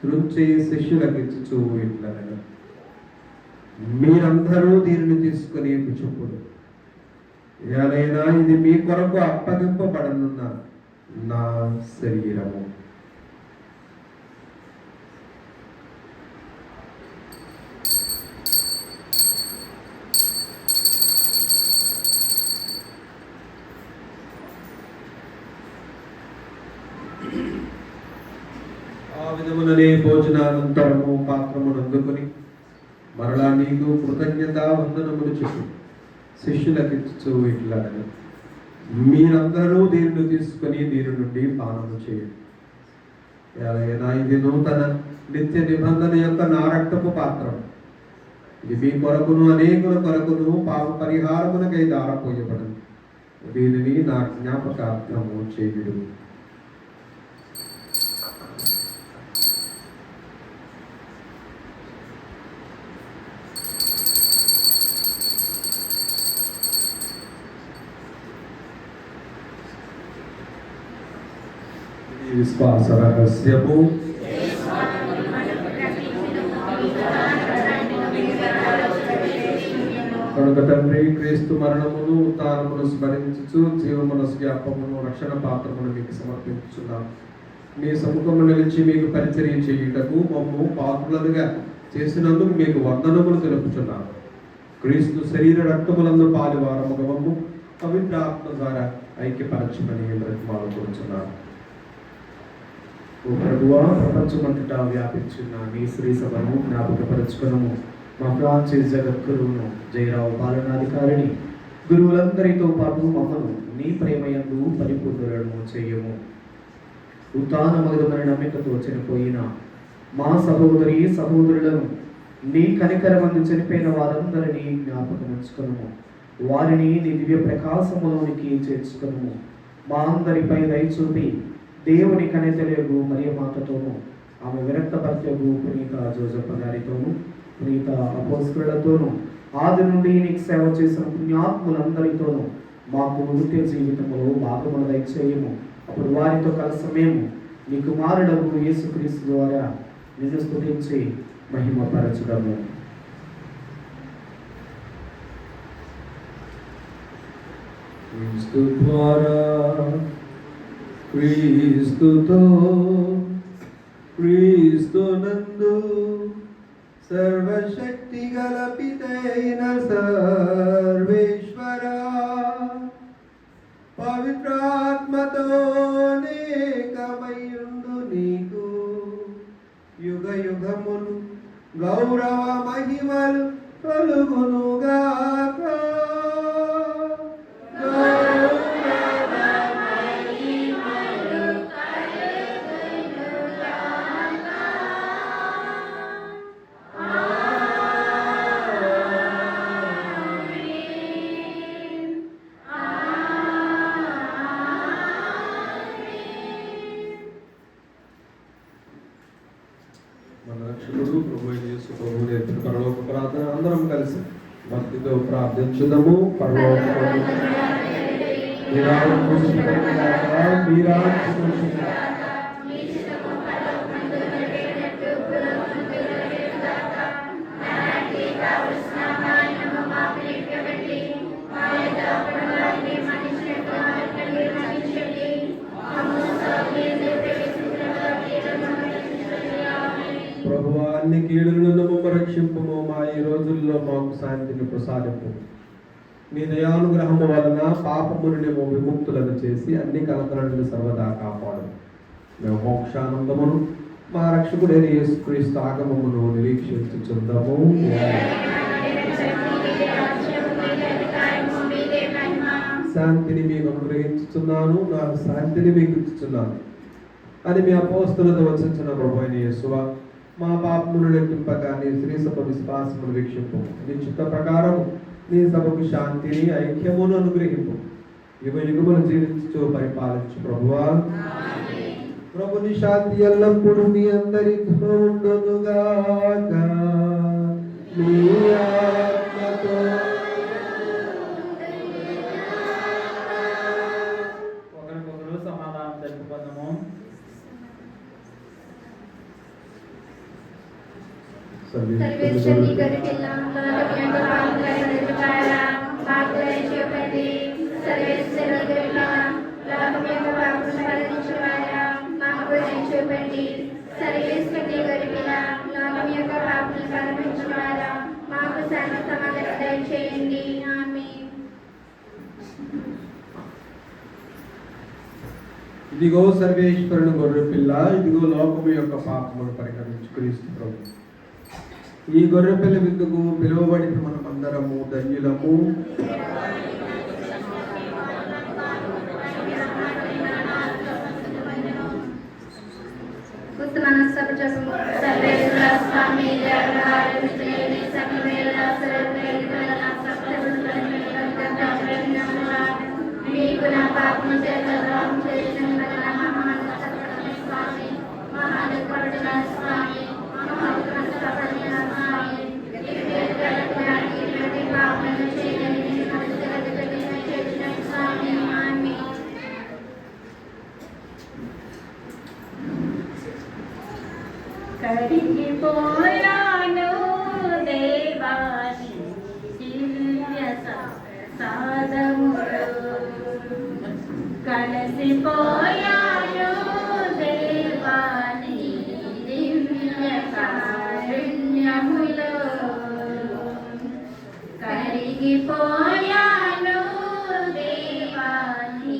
త్రుంచి శిష్యులకు ఇచ్చుచూ ఇట్లనగా, మీరందరూ దీనిని తీసుకుని చెప్పుడు. ఏలైనా ఇది మీ కొరకు అప్పగింపబడనున్న నా శరీరము. ఆ విధముననే భోజనానంతరము పాత్రమును అందుకుని మరలా నీకు కృతజ్ఞతా వందనములు చెప్పి శిష్యులకు ఇచ్చు ఇట్లనగా, మీరందరూ దీనిని తీసుకుని దీని నుండి పానము చేయండి. ఎలాగైనా ఇది నూతన నిత్య నిబంధన యొక్క నా రక్తపు పాత్రం. ఇది మీ కొరకును అనేకుల కొరకును పాప పరిహారమునకై దారపోయబడింది. దీనిని నా జ్ఞాపకార్థము చేయుడు. విశ్వాస రహస్యము. కనుక తండ్రి క్రీస్తు మరణమును ఉత్థానమును స్మరించుచు జీవమును జ్ఞాపమును రక్షణ పాత్రమును మీకు సమర్పించుచున్నాం. మీ సముఖము నిలిచి మీకు పరిచర్య చేయుటకు మమ్ము పాత్రులుగా చేసినందుకు మీకు వందనములు తెలుపుచున్నాము. క్రీస్తు శరీర రక్తములందు పాలువారముగా మమ్ము పవిత్ర ఆత్మ ద్వారా ఐక్యపరచమని బ్రతిమాలుకొనుచున్నాము. ఓ ప్రభువా, ప్రపంచమంతటా వ్యాపించిన నీ శ్రీ సభను జ్ఞాపకపరచుకునము. మా ఫ్రాన్సిస్ జగద్గురువును, జయరావు పాలనాధికారిని, గురువులందరితో పాటు మమ్మను నీ ప్రేమయందు పరిపూర్ణులను చేయము. ఉత్థానమగుదమని నమ్మికతో చనిపోయిన మా సహోదరి సహోదరులను, నీ కనికరమందు చనిపోయిన వారందరినీ జ్ఞాపకం ఉంచుకునము. వారిని నీ దివ్య ప్రకాశములోనికి చేర్చుకునము. మా అందరిపై దయ చూపి దేవుని కనితెలుగు మరియ మాతతోనూ, ఆమె విరక్త భర్తకు పునీత జోజప్ప గారితోనూ, పునీత అపోస్తలులతోనూ, ఆది నుండి నీకు సేవ చేసిన పుణ్యాత్ములందరితోనూ మాకు నిత్య జీవితంలో భాగమును దయచేయము. అప్పుడు వారితో కలిసి మేము నీ కుమారుడకు యేసుక్రీస్తు ద్వారా నిన్ను స్తుతించి మహిమపరచుదము. క్రీస్తు ద్వారా, క్రీస్తుతో, క్రీస్తునందు సర్వశక్తి గల పితైన సర్వేశ్వర పవిత్రాత్మతో నేకమయుండు నీకు యుగ యుగములు గౌరవ మహిమలు కలుగునుగాక. మన రక్షకుడు ప్రభు యేసు ప్రభు నేర్పిన పరలోక ప్రార్థన అందరం కలిసి భక్తితో ప్రార్థించుదాము. పరలోక ప్రభువా, అన్ని కీడులను రక్షింపుము. మా ఈ రోజుల్లో మాకు శాంతిని ప్రసాదింపు. మీ దయానుగ్రహము వలన పాపము నుండి విముక్తులను చేసి అన్ని కలతల నుండి సర్వదా కాపాడు. మేము మోక్షానందమును మా రక్షకుడైన యేసుక్రీస్తు ఆగమమును నిరీక్షించుచుందాము. శాంతిని మీకు అనుగ్రహించుచున్నాను, నా శాంతిని మీకు ఇచ్చుచున్నాను అని మీ అపోస్తలులతో వచించిన ప్రభువైన యేసువా, మా పాపమును లెక్కింపక నీ శ్రీ సభ విశ్వాసమును వీక్షింపు. నీ చిత్త ప్రకారం నీ సభకు శాంతిని ఐక్యమును అనుగ్రహింపు. యుగ యుగములు జీవించు పరిపాలించు ప్రభువా. ప్రభుని శాంతి ఎల్లప్పుడూ మీ అందరితో ఉండునుగాక. మీ ఆత్మతో ఒకరికొకరు సమాధానం తెలుపుకుందాము. सर्वेश्वरी करकेला लोकप्रियंत पावला मार्गदर्शकपदी सर्वेश्वरी करकेला लोकप्रियंत पावला मार्गदर्शकपदी सर्वेश्वरी करकेला लोकप्रियंत पावला మాకు శాంతి సమాధానం దయచేయండి. ఆమేన్. ఇదిగో సర్వేశ్వరుని గొర్రె పిల్ల, ఇదిగో లోకము యొక్క పాపమును పరిహరించు క్రీస్తు ప్రభు. ఈ గొర్రె పిల్ల విందుకు పిలువబడిన మనం అందరము ధన్యులము. కడిగి కలిసిపోయాను దేవాని దివ్య కారుణ్యములో కరిగిపోయాను దేవాని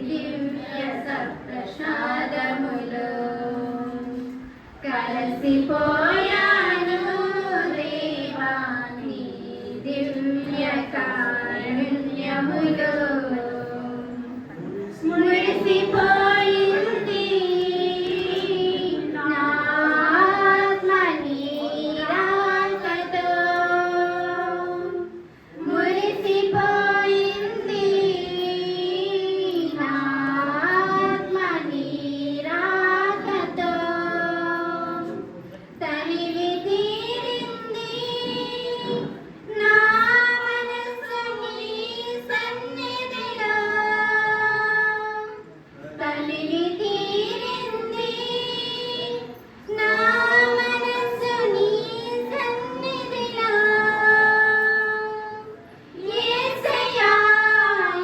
దివ్య సప్రసాదములో కలిసిపోయాను దేవాని దివ్య కారుణ్యములో మురిసిపోయింది నా ఆత్మ నీరాకతో మురిసిపోయింది నా ఆత్మ నీరాకతో తనివి తీరింది నా మనసు నీ సన్నిధిలో తనివి తీరింది నా మనసు నీ సన్నిధిలో యేసయ్యా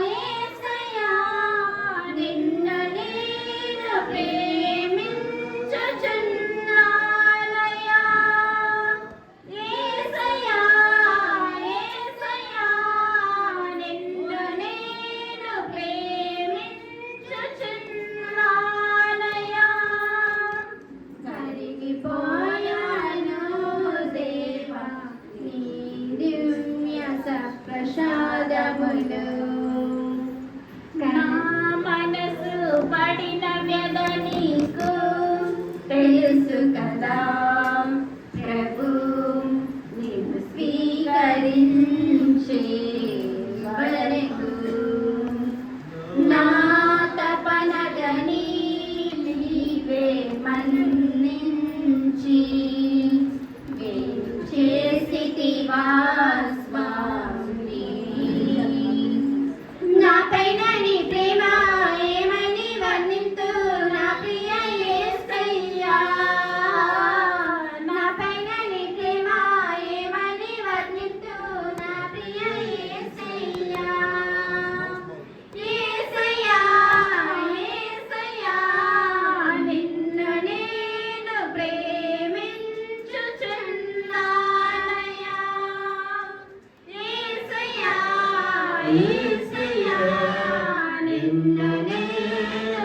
యేసయ్యా నిన్ను నేను ప్రేమించుచున్నానయ్యా యేసయ్యా యేసయ్యా నిన్ను నేను ప్రేమించుచున్నానయ్యా కరిగిపోయాను దేవా నీ దివ్య సప్రసాదములో నా మనసు పడిన వ్యధ నీకు తెలుసు కదా ప్రభు నీవు స్వీకరించే వరకు నా తపనగని నీవే మన్నించి వేరు చేసితివా స్వామి నా పైన నీ ప్రేమ ఏమని వర్ణింతు నా ప్రియ యేసయ్యా నా పైన నీ ప్రేమ ఏమని వర్ణింతు నా ప్రియ యేసయ్యా యేసయ్యా యేసయ్యా నిన్ను నేను ప్రేమించుచున్నానయ్యా యేసయ్యా యేసయ్యా నిన్ను నేను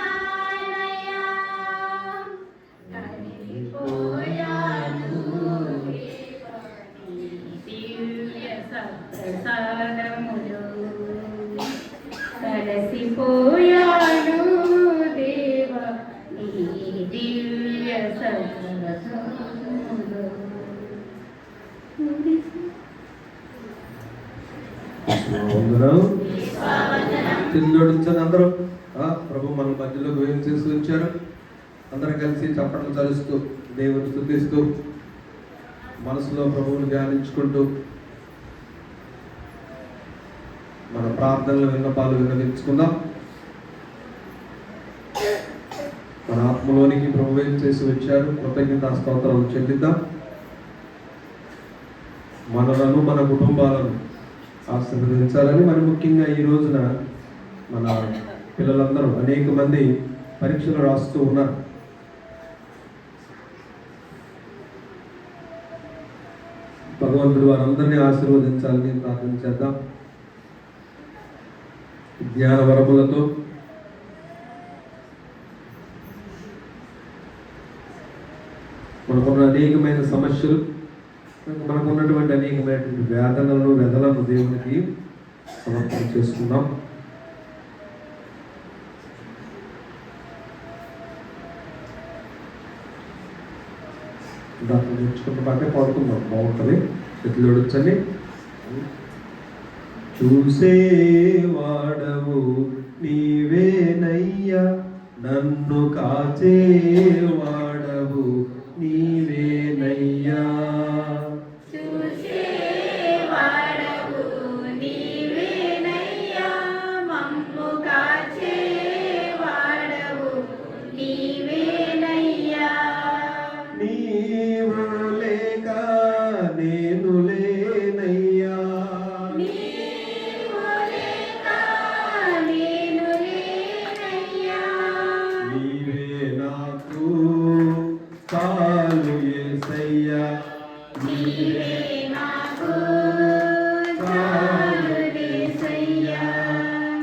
ప్రేమించుచున్నానయ్యా కరిగిపోయాను దేవా నీ దివ్య సప్రసాదములో కలిసిపోయాను దేవా నీ దివ్య సప్రసాదములో తిరిగి అందరూ ప్రభు మన మధ్యలోకి వేయం చేసి వచ్చారు. అందరం కలిసి చప్పట్లు చలుస్తూ దేవుని స్తుతిస్తూ మనసులో ప్రభువుని ధ్యానించుకుంటూ మన ప్రార్థనలు విన్నపాలు విన్నవించుకుందాం. మన ఆత్మలోనికి ప్రభు ఏం చేసి వచ్చారు, కృతజ్ఞతా స్తోత్రం చెల్లిద్దాం. మనలను మన కుటుంబాలను ఆశీర్వదించాలని, మరి ముఖ్యంగా ఈ రోజున మన పిల్లలందరూ అనేక మంది పరీక్షలు రాస్తూ ఉన్నారు. భగవంతుడు వారందరినీ ఆశీర్వదించాలని ప్రార్థన చేద్దాం. జ్ఞాన వరములతో మనకున్న అనేకమైన సమస్యలు, మనకున్నటువంటి అనేకమైనటువంటి వేదనలను వెదలను దేవునికి సమర్పణ చేసుకుందాం. దాన్ని నేర్చుకున్న పాటే పాడుకుందాం, బాగుంటుంది. చేతులు జోడించండి. చూసేవాడవు నీవేనయ్యా, నన్ను కాచేవాడవు నీవేనయ్యా. చూసేవాడవు నీవేనయ్యా, మమ్ము కాచేవాడవు నీవేనయ్యా. నీవు లేక నేను లేనయ్యా, నీవు లేక చాలు యేసయ్యా నీవే నాకు చాలు యేసయ్యా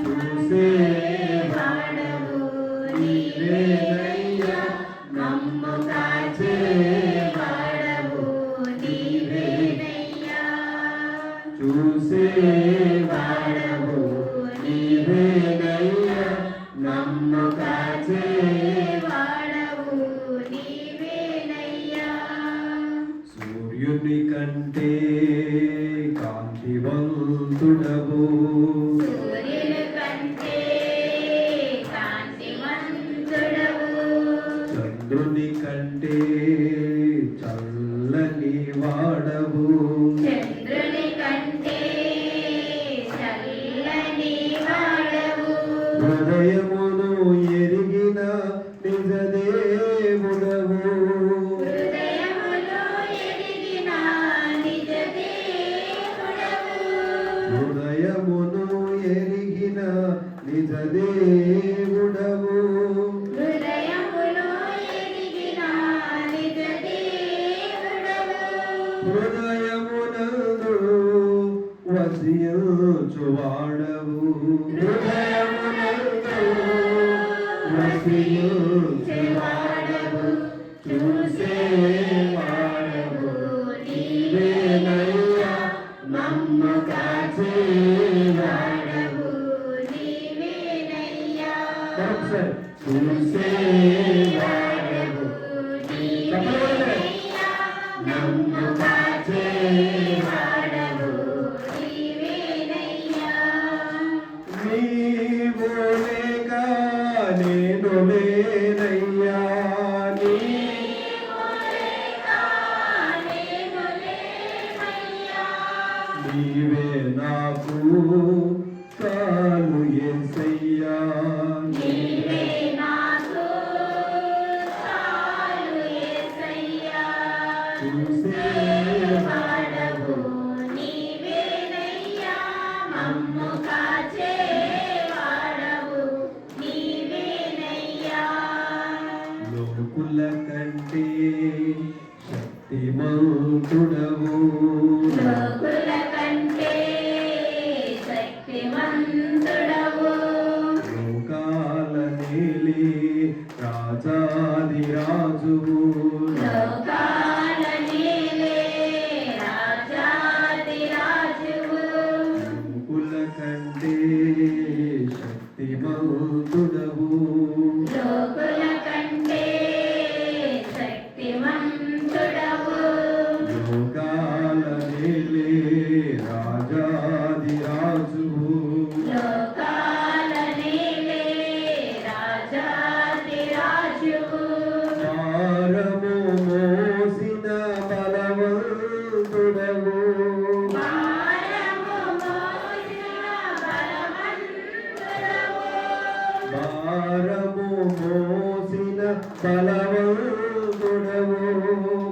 చూసే వాడవు నీవేనయ్యా మమ్ము కాచే వాడవు నీవేనయ్యా చూసే వాడవు నీవేనయ్యా నమ్ము కాచే వాడవు నీవేనయ్యా సూర్యుని కంటే కాంతివంతుడవు సూర్యుని కంటే కాంతివంతుడవు చంద్రుని కంటే చల్లని వాడవు చంద్రుని కంటే చల్లని వాడవు హృదయమును ఎరిగిన నిజ దేవుడవు హృదయములో ఎదిగిన నిజ దేవుడవు హృదయమును ఎరిగిన నిజ దేవుడవు హృదయములో ఎదిగిన నిజ దేవుడవు హృదయమునందు వసించువాడవు హృదయమునందు వసించువాడవు చూసేవాడవు నీవేనయ్యా నమ్ము కాచేవాడవు నీవేనయ్యా మరొకసారి చూసేవాడవు నీవేనయ్యా నమ్ము కాచేవాడవు నీవేనయ్యా నీవు లేక నేను లేనయ్యా నీవే నాకు చాలు యేసయ్యా నీవే నాకు చాలు యేసయ్యా చూసేవాడవు నీవేనయ్యా మమ్ము కాచేవాడవు నీవేనయ్యా లోకుల కంటే శక్తిమంతుడవు లోకుల కంటే శక్తిమంతుడవు లోకాల నేలి రాజాదిరాజువు లోకాల నీలే రాజాదిరాజువు లోకుల కంటే శక్తిమంతుడవు లోకుల కంటే శక్తిమంతుడవు లోకాల నేలి రాజాదిరాజువు లోకాల నీలే రాజాదిరాజువు భారము మోసిన బలవంతుడవు భారము మోసిన బలవంతుడవు భారము మోసిన బలవంతుడవు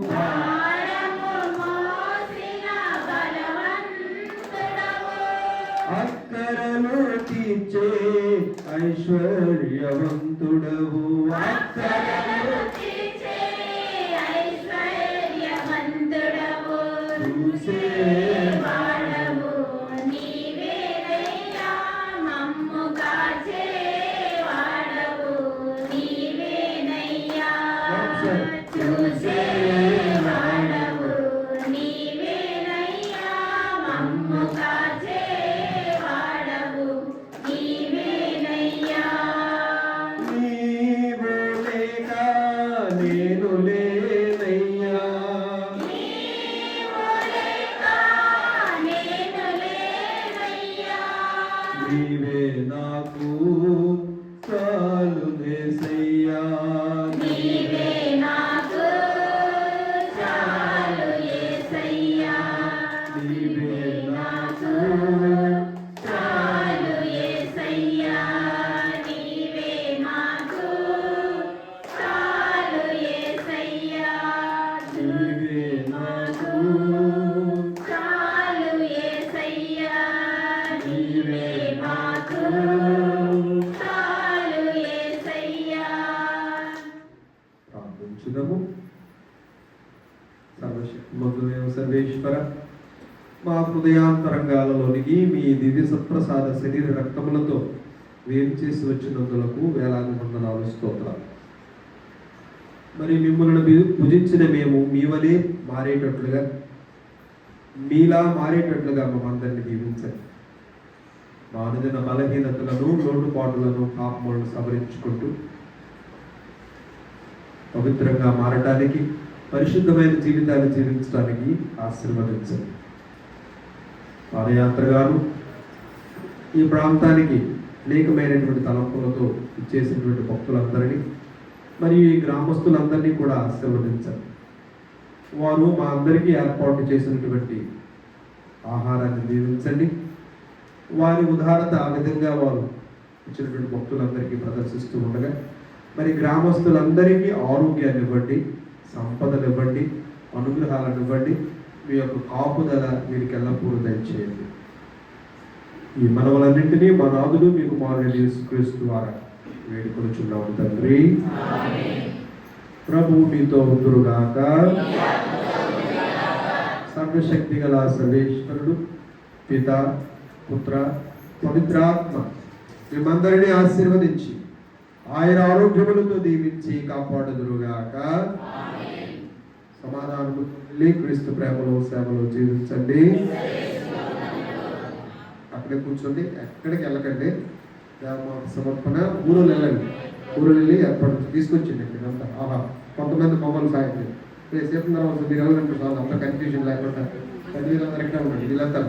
భారము మోసిన బలవంతుడవు అక్కరలు తీర్చే ఐశ్వర్యవంతుడవు అక్కరలు తీర్చే ఐశ్వర్యవంతుడవు చూసేవాడవు నీవేనయ్యా మమ్ము కాచేవాడవు నీవేనయ్యా చూసేవాడవు నీవేనయ్యా మమ్ము కాచేవాడవు నీవేనయ్యా నీవు లేక నేను లేనయ్యా నీవు లేక నేను లేనయ్యా నీవే నాకు చాలు యేసయ్యా నీవే నాకు చాలు యేసయ్యా నీవే నాకు చాలు యేసయ్యా నీవే నాకు చాలు యేసయ్యా నీవే నాకు చాలు యేసయ్యా నీవే నాకు చాలు యేసయ్యా ప్రార్థించుదాము సర్వశక్తిమంతుడైన సర్వేశ్వర, మా హృదయాంతరంగాలలోనికి మీ దివ్య సత్ప్రసాద శరీర రక్తములతో వేరు చేసి వచ్చినందులకు వేలాది వందనాలు స్తోత్రాలు. మరి మిమ్మల్ని భుజించిన మేము మీ వలె మారేటట్లుగా, మీలా మారేటట్లుగా మమ్మందరినీ దీవించండి. మా అనుదిన బలహీనతలను, లోటుపాటులను, పాపములను సవరించుకుంటూ పవిత్రంగా మారటానికి, పరిశుద్ధమైన జీవితాన్ని జీవించడానికి ఆశీర్వదించండి. పాదయాత్రగాను ఈ ప్రాంతానికి అనేకమైనటువంటి తలంపులతో ఇచ్చేసినటువంటి భక్తులందరినీ మరియు ఈ గ్రామస్తులందరినీ కూడా ఆశీర్వదించండి. వారు మా అందరికీ ఏర్పాటు చేసినటువంటి ఆహారాన్ని దీవించండి. వారి ఉదారత ఆ విధంగా వారు ఇచ్చినటువంటి భక్తులందరికీ ప్రదర్శిస్తూ ఉండగా మరి గ్రామస్తులందరికీ ఆరోగ్యాన్ని ఇవ్వండి, సంపదలు ఇవ్వండి, అనుగ్రహాలను ఇవ్వండి. మీ యొక్క కాపుదల వీరికి ఎల్లప్పుడూ దయచేయండి. ఈ మనవలన్నింటినీ మా నాదుడు మీ కుమారుడు యేసుక్రీస్తు ద్వారా వేడుకొనుచున్నాము తండ్రి. ప్రభు మీతో ఉందురుగాక. సర్వశక్తి గల సర్వేశ్వరుడు పిత, పుత్ర, పవిత్రాత్మ మిమ్మందరినీ ఆశీర్వదించి ఆయన ఆరోగ్యములతో దీవించి కాపాడుదురుగాక. సమాధానము క్రీస్తు ప్రేమలో సేవలో జీవించండి. అక్కడే కూర్చోండి, ఎక్కడికి వెళ్ళకండి. సమర్పణ ఊరు వెళ్ళండి. ఊరు వెళ్ళి ఏర్పాటు తీసుకొచ్చింది ఇదంతా. ఆహా, కొంతమంది మొబైల్ సాయం రేపు తర్వాత మీరు వెళ్ళండి. అంత కన్ఫ్యూజన్ లేకుండా వీళ్ళందరూ ఎక్కడ ఉండండి. వీళ్ళంతా